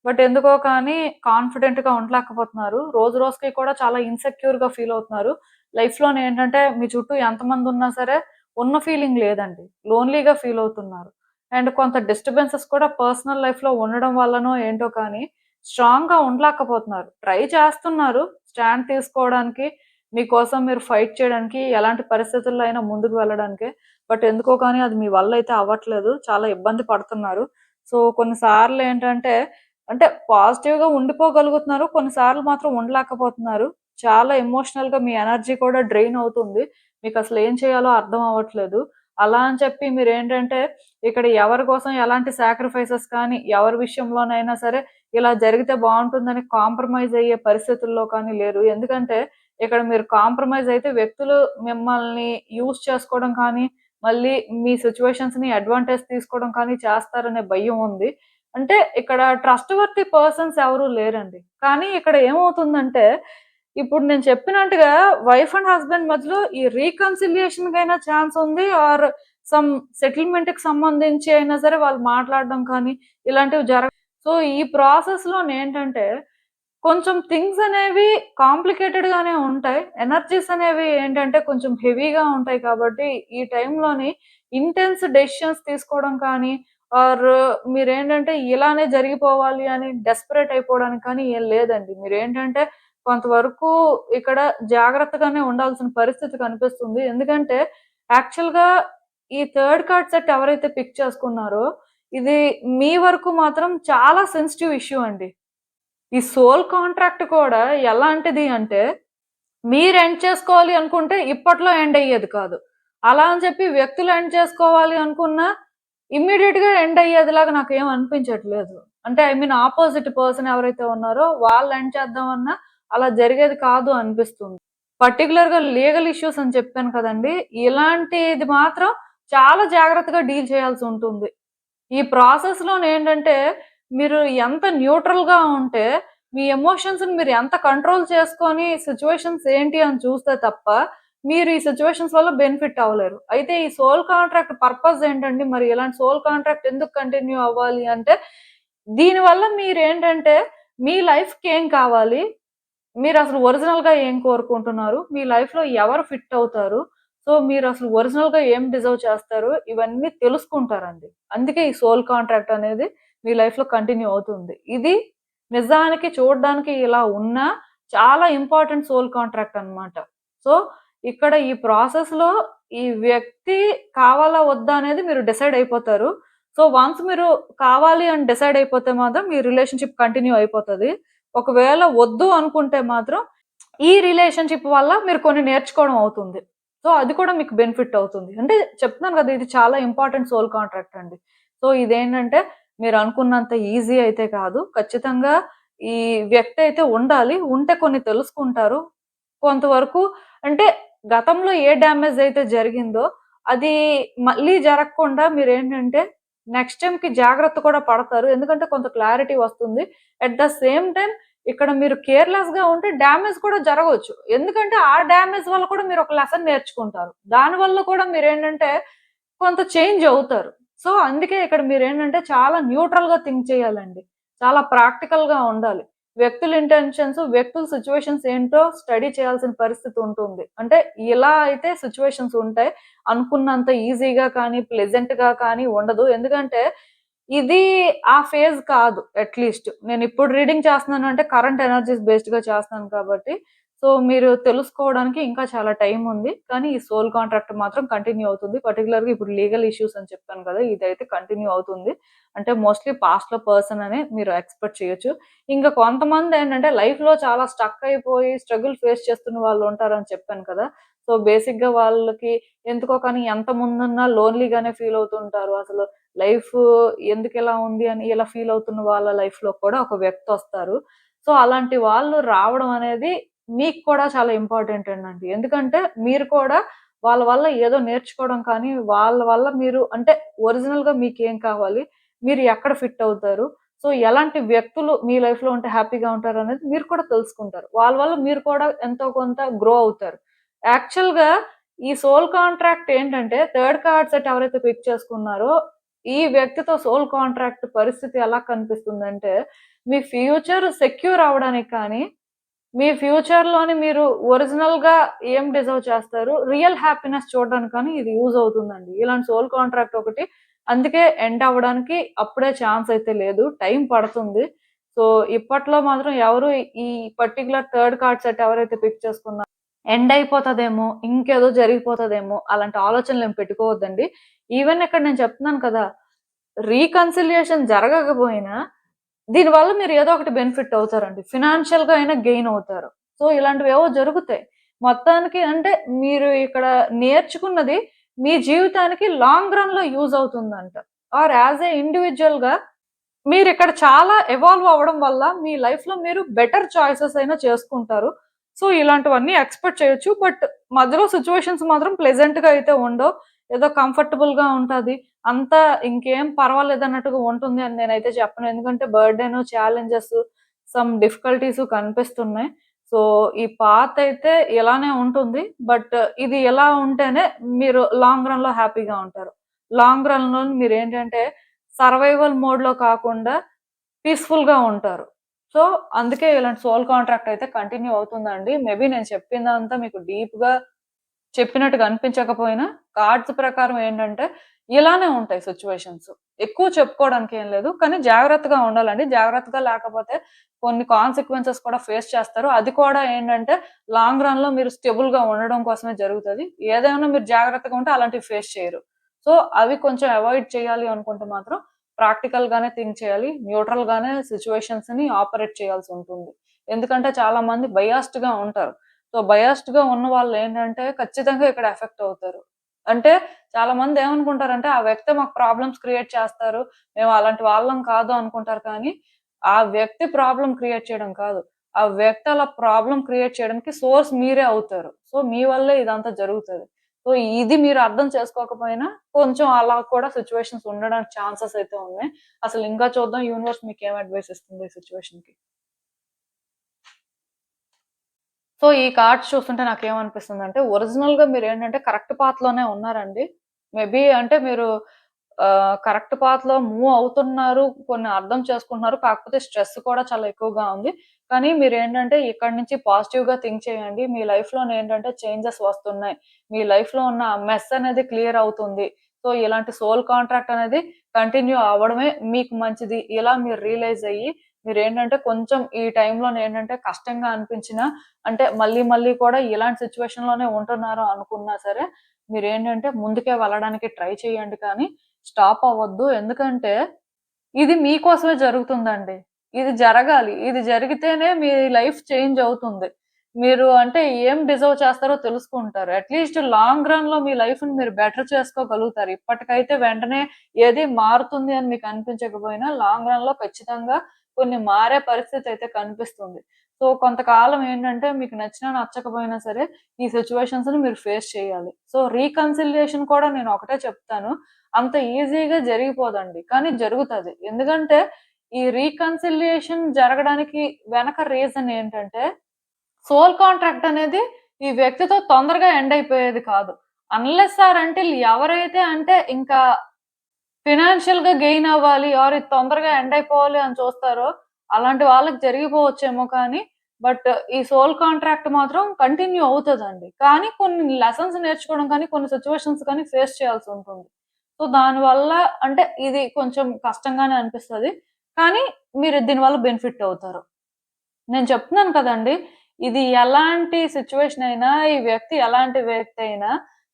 బట్ ఎందుకో కానీ కాన్ఫిడెంట్‌గా ఉండలేకపోతున్నారు. రోజు రోజుకి కూడా చాలా ఇన్‌సెక్యూర్‌గా ఫీల్ అవుతున్నారు. లైఫ్‌లోనేంటంటే మీ చుట్టూ ఎంతమందున్నా సరే ఉన్న ఫీలింగ్ లేదండి. లోన్‌లీగా ఫీల్ అవుతున్నారు. అండ్ కొంత డిస్టర్బెన్సెస్ కూడా పర్సనల్ లైఫ్‌లో ఉండడం వల్లనో ఏంటో కానీ స్ట్రాంగ్‌గా ఉండలేకపోతున్నారు. ట్రై చేస్తున్నారు స్టాండ్ తీసుకోవడానికి, మీకోసం మీరు ఫైట్ చేయడానికి, ఎలాంటి పరిస్థితుల్లో అయినా ముందుకు వెళ్ళడానికే. బట్ ఎందుకో కానీ అది మీ వల్ల అయితే అవ్వట్లేదు. చాలా ఇబ్బంది పడుతున్నారు. సో, కొన్ని సార్లు ఏంటంటే అంటే పాజిటివ్‌గా ఉండిపోగలుగుతున్నారు. కొన్ని సార్లు మాత్రం ఉండలేకపోతున్నారు. చాలా ఎమోషనల్‌గా మీ ఎనర్జీ కూడా డ్రైన్ అవుతుంది. మీకసలు ఏం చేయాలో అర్థం అవ్వట్లేదు. అలా అని చెప్పి మీరేంటంటే ఇక్కడ ఎవరి కోసం ఎలాంటి సాక్రిఫైసెస్ కానీ, ఎవరి విషయంలోనైనా సరే ఇలా జరిగితే బావుంటుందని కాంప్రమైజ్ అయ్యే పరిస్థితుల్లో కానీ లేరు. ఎందుకంటే ఇక్కడ మీరు కాంప్రమైజ్ అయితే వ్యక్తులు మిమ్మల్ని యూజ్ చేసుకోవడం కానీ, మళ్ళీ మీ సిట్యుయేషన్స్‌ని అడ్వాంటేజ్ తీసుకోవడం కానీ చేస్తారనే భయం ఉంది. అంటే ఇక్కడ ట్రస్ట్ వర్తీ పర్సన్స్ ఎవరు లేరండి. కానీ ఇక్కడ ఏమవుతుందంటే ఇప్పుడు నేను చెప్పినట్టుగా వైఫ్ అండ్ హస్బాండ్ మధ్యలో ఈ రీకన్సిలియేషన్‌కైనా ఛాన్స్ ఉంది. ఆర్ సమ్ సెటిల్‌మెంట్‌కి సంబంధించి అయినా సరే వాళ్ళు మాట్లాడడం కానీ ఇలాంటివి సో, ఈ ప్రాసెస్‌లోనేంటంటే కొంచెం థింగ్స్ అనేవి కాంప్లికేటెడ్ గానే ఉంటాయి. ఎనర్జీస్ అనేవి ఏంటంటే కొంచెం హెవీగా ఉంటాయి కాబట్టి, ఈ టైంలోని ఇంటెన్స్ డెసిషన్స్ తీసుకోవడం కానీ, ఆర్ మీరేంటంటే ఇలానే జరిగిపోవాలి అని డెస్పరేట్ అయిపోవడానికి కానీ ఏం లేదండి. మీరేంటంటే కొంతవరకు ఇక్కడ జాగ్రత్తగానే ఉండాల్సిన పరిస్థితి కనిపిస్తుంది. ఎందుకంటే యాక్చువల్‌గా ఈ థర్డ్ కార్డ్ సెట్ ఎవరైతే పిక్ చేసుకున్నారో, ఇది మీ వరకు మాత్రం చాలా సెన్సిటివ్ ఇష్యూ అండి. ఈ సోల్ కాంట్రాక్ట్ కూడా ఎలాంటిది అంటే, మీరు ఎండ్ చేసుకోవాలి అనుకుంటే ఇప్పట్లో ఎండ్ అయ్యేది కాదు. అలా అని చెప్పి వ్యక్తులు ఎండ్ చేసుకోవాలి అనుకున్నా ఇమ్మీడియేట్‌గా ఎండ్ అయ్యేదిలాగా నాకేం అనిపించట్లేదు. అంటే ఐ మీన్ అపోజిట్ పర్సన్ ఎవరైతే ఉన్నారో వాళ్ళు ఎండ్ చేద్దామన్నా అలా జరిగేది కాదు అనిపిస్తుంది. పర్టిక్యులర్‌గా లీగల్ ఇష్యూస్ అని చెప్పాను కదండీ! ఇలాంటిది మాత్రం చాలా జాగ్రత్తగా డీల్ చేయాల్సుంటుంది. ఈ ప్రాసెస్‌లోనేంటంటే, మీరు ఎంత న్యూట్రల్‌గా ఉంటే, మీ ఎమోషన్స్‌ని మీరు ఎంత కంట్రోల్ చేసుకొని, సిట్యుయేషన్స్ ఏంటి అని చూస్తే తప్ప, మీరు ఈ సిట్యుయేషన్స్ వల్ల బెనిఫిట్ అవ్వలేరు. అయితే ఈ సోల్ కాంట్రాక్ట్ పర్పస్ ఏంటండి? మరి ఇలాంటి సోల్ కాంట్రాక్ట్ ఎందుకు కంటిన్యూ అవ్వాలి అంటే, దీనివల్ల మీరేంటంటే, మీ లైఫ్‌కి ఏం కావాలి? మీరసలు ఒరిజినల్‌గా ఏం కోరుకుంటున్నారు? మీ లైఫ్‌లో ఎవరు ఫిట్ అవుతారు? సో, మీరసలు ఒరిజినల్‌గా ఏం డిజర్వ్ చేస్తారు? ఇవన్నీ తెలుసుకుంటారండి. అందుకే ఈ సోల్ కాంట్రాక్ట్ అనేది మీ లైఫ్‌లో కంటిన్యూ అవుతుంది. ఇది నిజానికి చూడడానికి ఇలా ఉన్నా చాలా ఇంపార్టెంట్ సోల్ కాంట్రాక్ట్ అన్నమాట. సో, ఇక్కడ ఈ ప్రాసెస్‌లో ఈ వ్యక్తి కావాలా? వద్దా? అనేది మీరు డిసైడ్ అయిపోతారు. సో, వన్స్ మీరు కావాలి అని డిసైడ్ అయిపోతే మాత్రం మీ రిలేషన్‌షిప్ కంటిన్యూ అయిపోతది. ఒకవేళ వద్దు అనుకుంటే మాత్రం ఈ రిలేషన్‌షిప్ వల్ల మీరు కొన్ని నేర్చుకోవడం అవుతుంది. సో, అది కూడా మీకు బెనిఫిట్ అవుతుంది. అంటే చెప్తున్నాను కదా! ఇది చాలా ఇంపార్టెంట్ సోల్ కాంట్రాక్ట్ అండి. సో, ఇదేంటంటే మీరు అనుకున్నంత ఈజీ అయితే కాదు. ఖచ్చితంగా ఈ వ్యక్తి అయితే ఉండాలి. ఉంటే కొన్ని తెలుసుకుంటారు. కొంతవరకు అంటే గతంలో ఏ డ్యామేజ్ అయితే జరిగిందో అది మళ్ళీ జరగకుండా మీరేంటంటే నెక్స్ట్ టైమ్‌కి జాగ్రత్త కూడా పడతారు. ఎందుకంటే కొంత క్లారిటీ వస్తుంది. అట్ ద సేమ్ టైమ్ ఇక్కడ మీరు కేర్‌లెస్‌గా ఉంటే డ్యామేజ్ కూడా జరగొచ్చు. ఎందుకంటే ఆ డ్యామేజ్ వల్ల కూడా మీరు ఒక లెసన్ నేర్చుకుంటారు. దానివల్ల కూడా మీరేంటంటే కొంత చేంజ్ అవుతారు. సో, అందుకే ఇక్కడ మీరేంటంటే చాలా న్యూట్రల్‌గా థింక్ చేయాలండి. చాలా ప్రాక్టికల్‌గా ఉండాలి. వ్యక్తుల ఇంటెన్షన్స్, వ్యక్తుల సిట్యుయేషన్స్ ఏంటో స్టడీ చేయాల్సిన పరిస్థితి ఉంటుంది. అంటే ఇలా అయితే సిట్యుయేషన్స్ ఉంటాయి. అనుకున్నంత ఈజీగా కానీ, ప్లెజెంట్‌గా కానీ ఉండదు. ఎందుకంటే ఇది ఆ ఫేజ్ కాదు అట్‌లీస్ట్. నేనిప్పుడు రీడింగ్ చేస్తున్నాను అంటే కరెంట్ ఎనర్జీస్ బేస్డ్‌గా చేస్తున్నాను కాబట్టి, సో, మీరు తెలుసుకోవడానికి ఇంకా చాలా టైం ఉంది. కానీ ఈ సోల్ కాంట్రాక్ట్ మాత్రం కంటిన్యూ అవుతుంది. పర్టిక్యులర్‌గా ఇప్పుడు లీగల్ ఇష్యూస్ అని చెప్పాను కదా! ఇదైతే కంటిన్యూ అవుతుంది. అంటే మోస్ట్‌లీ పాస్ట్‌లో పర్సన్ అనే మీరు ఎక్స్‌పెక్ట్ చేయొచ్చు. ఇంకా కొంతమందేంటంటే లైఫ్‌లో చాలా స్టక్ అయిపోయి స్ట్రగుల్ ఫేస్ చేస్తున్న వాళ్ళు ఉంటారని చెప్పాను కదా! సో, బేసిక్‌గా వాళ్ళకి ఎందుకో కానీ ఎంత ముందున్నా లోన్‌లీగానే ఫీల్ అవుతుంటారు. అసలు లైఫ్ ఎందుకిలా ఉంది అని ఇలా ఫీల్ అవుతున్న వాళ్ళ లైఫ్‌లో కూడా ఒక వ్యక్తొస్తారు. సో, అలాంటి వాళ్ళు రావడం అనేది మీకు కూడా చాలా ఇంపార్టెంట్ అండి. ఎందుకంటే మీరు కూడా వాళ్ళ వల్ల ఏదో నేర్చుకోవడం కానీ, వాళ్ళ వల్ల మీరు అంటే ఒరిజినల్‌గా మీకేం కావాలి? మీరు ఎక్కడ ఫిట్ అవుతారు? సో, ఎలాంటి వ్యక్తులు మీ లైఫ్‌లో ఉంటే హ్యాపీగా ఉంటారనేది మీరు కూడా తెలుసుకుంటారు. వాళ్ళ వల్ల మీరు కూడా ఎంతో కొంత గ్రో అవుతారు. యాక్చువల్‌గా ఈ సోల్ కాంట్రాక్ట్ ఏంటంటే థర్డ్ కార్డ్ సెట్ ఎవరైతే పిక్ చేసుకున్నారో, ఈ వ్యక్తితో సోల్ కాంట్రాక్ట్ పరిస్థితి ఎలా కనిపిస్తుందంటే, మీ ఫ్యూచర్ సెక్యూర్ అవ్వడానికి కానీ, మీ ఫ్యూచర్‌లోని మీరు ఒరిజినల్‌గా ఏం డిజర్వ్ చేస్తారు, రియల్ హ్యాపీనెస్ చూడడానికి కానీ ఇది యూజ్ అవుతుందండి. ఇలాంటి సోల్ కాంట్రాక్ట్ ఒకటి అందుకే ఎండ్ అవ్వడానికి అప్పుడే ఛాన్స్ అయితే లేదు. టైం పడుతుంది. సో, ఇప్పట్లో మాత్రం ఎవరు ఈ పర్టిక్యులర్ థర్డ్ కార్డ్ సెట్ ఎవరైతే పిక్ చేసుకున్నారో ఎండ్ అయిపోతదేమో, ఇంకేదో జరిగిపోతదేమో అలాంటి ఆలోచనలేమి పెట్టుకోవద్దండి. ఈవెన్ ఇక్కడ నేను చెప్తున్నాను కదా! రీకన్సిలియేషన్ జరగకపోయినా, దీనివల్ల మీరు ఏదో ఒకటి బెనిఫిట్ అవుతారండి. ఫినాన్షియల్‌గా అయినా గెయిన్ అవుతారు. సో, ఇలాంటివేవో జరుగుతాయి. మొత్తానికి అంటే మీరు ఇక్కడ నేర్చుకున్నది మీ జీవితానికి లాంగ్ రన్‌లో యూజ్ అవుతుందంట. ఆర్ యాస్ ఎ ఇండివిడ్యుయల్‌గా మీరిక్కడ చాలా ఎవాల్వ్ అవ్వడం వల్ల మీ లైఫ్‌లో మీరు బెటర్ చాయిసెస్ అయినా చేసుకుంటారు. సో, ఇలాంటివన్నీ ఎక్స్‌పెక్ట్ చేయొచ్చు. బట్ మధ్యలో సిట్యుయేషన్స్ మాత్రం ప్లెజెంట్‌గా అయితే ఉండవు. ఏదో కంఫర్టబుల్‌గా ఉంటది. అంతా ఇంకేం పర్వాలేదన్నట్టుగా ఉంటుంది అని నేనైతే చెప్పను. ఎందుకంటే బర్డెను, ఛాలెంజెస్, సమ్ డిఫికల్టీస్ కనిపిస్తున్నాయి. సో, ఈ పాత్ అయితే ఇలానే ఉంటుంది. బట్ ఇది ఇలా ఉంటేనే మీరు లాంగ్ రన్‌లో హ్యాపీగా ఉంటారు. లాంగ్ రన్‌లో మీరేంటంటే సర్వైవల్ మోడ్‌లో కాకుండా పీస్‌ఫుల్‌గా ఉంటారు. సో, అందుకే ఇలాంటి సోల్ కాంట్రాక్ట్ అయితే కంటిన్యూ అవుతుందండి. మేబీ నేను చెప్పిందంతా మీకు డీప్‌గా చెప్పినట్టుగా అనిపించకపోయినా, కార్డ్స్ ప్రకారం ఏంటంటే, ఇలానే ఉంటాయి సిట్యుయేషన్స్. ఎక్కువ చెప్పుకోవడానికి ఏం లేదు. కానీ జాగ్రత్తగా ఉండాలండి. జాగ్రత్తగా లేకపోతే కొన్ని కాన్సిక్వెన్సెస్ కూడా ఫేస్ చేస్తారు. అది కూడా ఏంటంటే, లాంగ్ రన్‌లో మీరు స్టేబుల్‌గా ఉండడం కోసమే జరుగుతది. ఏదైనా మీరు జాగ్రత్తగా ఉంటే అలాంటివి ఫేస్ చేయరు. సో, అవి కొంచెం అవాయిడ్ చేయాలి అనుకుంటే మాత్రం ప్రాక్టికల్ గానే థింక్ చేయాలి, న్యూట్రల్ గానే సిచ్యువేషన్స్ ని ఆపరేట్ చేయాల్సి ఉంటుంది. ఎందుకంటే చాలా మంది బయాస్డ్ గా ఉంటారు. సో బయాస్డ్ గా ఉన్న వాళ్ళు ఏంటంటే ఖచ్చితంగా ఇక్కడ ఎఫెక్ట్ అవుతారు. అంటే చాలా మంది ఏమనుకుంటారంటే ఆ వ్యక్తి మాకు ప్రాబ్లమ్స్ క్రియేట్ చేస్తారు, మేము అలాంటి వాళ్ళం కాదు అనుకుంటారు. కానీ ఆ వ్యక్తి ప్రాబ్లం క్రియేట్ చేయడం కాదు, ఆ వ్యక్తి అలా ప్రాబ్లం క్రియేట్ చేయడానికి సోర్స్ మీరే అవుతారు. సో మీ వల్లే ఇదంతా జరుగుతది. సో ఇది మీరు అర్థం చేసుకోకపోయినా కొంచెం అలా కూడా సిట్యుయేషన్స్ ఉండడానికి ఛాన్సెస్ అయితే ఉన్నాయి. అసలు ఇంకా చూద్దాం యూనివర్స్ మీకేం అడ్వైస్ ఇస్తుంది ఈ సిట్యుయేషన్‌కి. సో ఈ కార్డ్స్ చూస్తుంటే నాకేమనిపిస్తుందంటే ఒరిజినల్‌గా మీరేంటంటే కరెక్ట్ పాత్‌లోనే ఉన్నారండి. మేబీ అంటే మీరు కరెక్ట్ పాత్‌లో మూవ్ అవుతున్నారు. కొన్ని అర్థం చేసుకుంటున్నారు. కాకపోతే స్ట్రెస్ కూడా చాలా ఎక్కువగా ఉంది. కానీ మీరేంటంటే ఇక్కడి నుంచి పాజిటివ్‌గా థింక్ చేయండి. మీ లైఫ్‌లోనేంటంటే చేంజెస్ వస్తున్నాయి. మీ లైఫ్‌లో ఉన్న మెస్ అనేది క్లియర్ అవుతుంది. సో ఇలాంటి సోల్ కాంట్రాక్ట్ అనేది కంటిన్యూ అవ్వడమే మీకు మంచిది. ఇలా మీరు రియలైజ్ అయ్యి మీరేంటంటే కొంచెం ఈ టైంలోనేంటంటే కష్టంగా అనిపించినా అంటే మళ్ళీ మళ్ళీ కూడా ఇలాంటి సిట్యుయేషన్‌లోనే ఉంటున్నారు అనుకున్నా సరే మీరేంటంటే ముందుకే వెళ్ళడానికి ట్రై చేయండి కానీ స్టాప్ అవ్వద్దు. ఎందుకంటే ఇది మీకోసమే జరుగుతుందండి. ఇది జరగాలి. ఇది జరిగితేనే మీ లైఫ్ చేంజ్ అవుతుంది. మీరు అంటే ఏం డిజర్వ్ చేస్తారో తెలుసుకుంటారు. అట్‌లీస్ట్ లాంగ్ రన్‌లో మీ లైఫ్‌ని మీరు బెటర్ చేసుకోగలుగుతారు. ఇప్పటికైతే వెంటనే ఏది మారుతుంది అని మీకు అనిపించకపోయినా లాంగ్ రన్‌లో ఖచ్చితంగా కొన్ని మారే పరిస్థితి అయితే కనిపిస్తుంది. సో కొంతకాలం ఏంటంటే మీకు నచ్చినా నచ్చకపోయినా సరే ఈ సిట్యుయేషన్స్‌ని మీరు ఫేస్ చేయాలి. సో రీకన్సిలియేషన్ కూడా నేను ఒకటే చెప్తాను. అంత ఈజీగా జరిగిపోదండి. కానీ జరుగుతది. ఎందుకంటే ఈ రీకన్సిలియేషన్ జరగడానికి వెనక రీజన్ ఏంటంటే సోల్ కాంట్రాక్ట్ అనేది ఈ వ్యక్తితో తొందరగా ఎండ్ అయిపోయేది కాదు. అన్‌లెస్ ఆర్ అంటిల్ ఎవరైతే అంటే ఇంకా ఫినాన్షియల్‌గా గెయిన్ అవ్వాలి ఆర్ ఇది తొందరగా ఎండ్ అయిపోవాలి అని చూస్తారో అలాంటి వాళ్ళకి జరిగిపోవచ్చేమో కానీ బట్ ఈ సోల్ కాంట్రాక్ట్ మాత్రం కంటిన్యూ అవుతదండి. కానీ కొన్ని లెసన్స్ నేర్చుకోవడం కానీ, కొన్ని సిట్యుయేషన్స్ కానీ ఫేస్ చేయాల్సి ఉంటుంది. సో దానివల్ల అంటే ఇది కొంచెం కష్టంగానే అనిపిస్తది. కానీ మీరు దీనివల్ల బెనిఫిట్ అవుతారు. నేను చెప్తున్నాను కదండీ! ఇది ఎలాంటి సిట్యుయేషన్ అయినా, ఈ వ్యక్తి ఎలాంటి వ్యక్తి అయినా,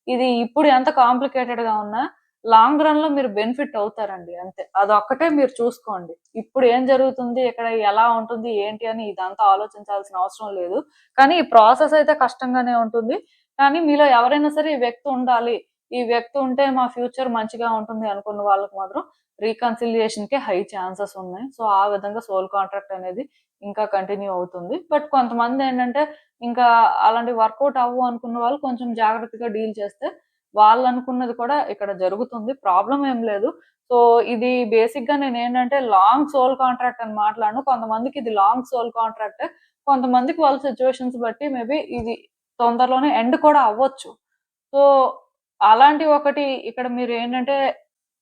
ఇది ఇప్పుడు ఎంత కాంప్లికేటెడ్‌గా ఉన్నా, లాంగ్ రన్‌లో మీరు బెనిఫిట్ అవుతారండి అంతే. అదొక్కటే మీరు చూసుకోండి. ఇప్పుడు ఏం జరుగుతుంది? ఇక్కడ ఎలా ఉంటుంది? ఏంటి? అని ఇదంతా ఆలోచించాల్సిన అవసరం లేదు. కానీ ఈ ప్రాసెస్ అయితే కష్టంగానే ఉంటుంది. కానీ మీలో ఎవరైనా సరే ఈ వ్యక్తి ఉండాలి. ఈ వ్యక్తి ఉంటే మా ఫ్యూచర్ మంచిగా ఉంటుంది అనుకున్న వాళ్ళకి మాత్రం రీకన్సిలియేషన్‌కే హై ఛాన్సెస్ ఉన్నాయి. సో, ఆ విధంగా సోల్ కాంట్రాక్ట్ అనేది ఇంకా కంటిన్యూ అవుతుంది. బట్ కొంతమందేంటంటే, ఇంకా అలాంటివి వర్కౌట్ అవ్వవు అనుకున్న వాళ్ళు కొంచెం జాగ్రత్తగా డీల్ చేస్తే, వాళ్ళనుకున్నది కూడా ఇక్కడ జరుగుతుంది. ప్రాబ్లమ్ ఏం లేదు. సో, ఇది బేసిక్‌గా నేనేంటంటే, లాంగ్ సోల్ కాంట్రాక్ట్ అని మాట్లాడను. కొంతమందికి ఇది లాంగ్ సోల్ కాంట్రాక్టే. కొంతమందికి వాళ్ళ సిట్యుయేషన్స్ బట్టి మేబీ ఇది తొందరలోనే ఎండ్ కూడా అవ్వచ్చు. సో, అలాంటి ఒకటి ఇక్కడ మీరేంటంటే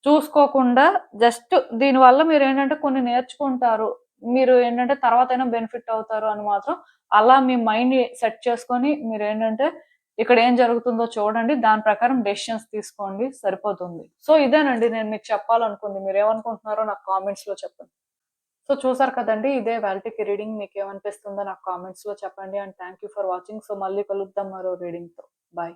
చూసుకోకుండా జస్ట్ దీనివల్ల మీరేంటంటే కొన్ని నేర్చుకుంటారు. మీరు ఏంటంటే తర్వాతైనా బెనిఫిట్ అవుతారు అని మాత్రం అలా మీ మైండ్‌ని సెట్ చేసుకొని మీరేంటంటే ఇక్కడ ఏం జరుగుతుందో చూడండి. దాని ప్రకారం డెసిషన్స్ తీసుకోండి సరిపోతుంది. సో ఇదేనండి నేను మీకు చెప్పాలనుకుంది. మీరేమనుకుంటున్నారో నాకు కామెంట్స్‌లో చెప్పండి. సో చూసారు కదండీ! ఇదే ఇవాల్టికి రీడింగ్. మీకేమనిపిస్తుందో నాకు కామెంట్స్‌లో చెప్పండి. And thank you for watching. So మళ్ళీ కలుద్దాం మరో రీడింగ్‌తో. బాయ్.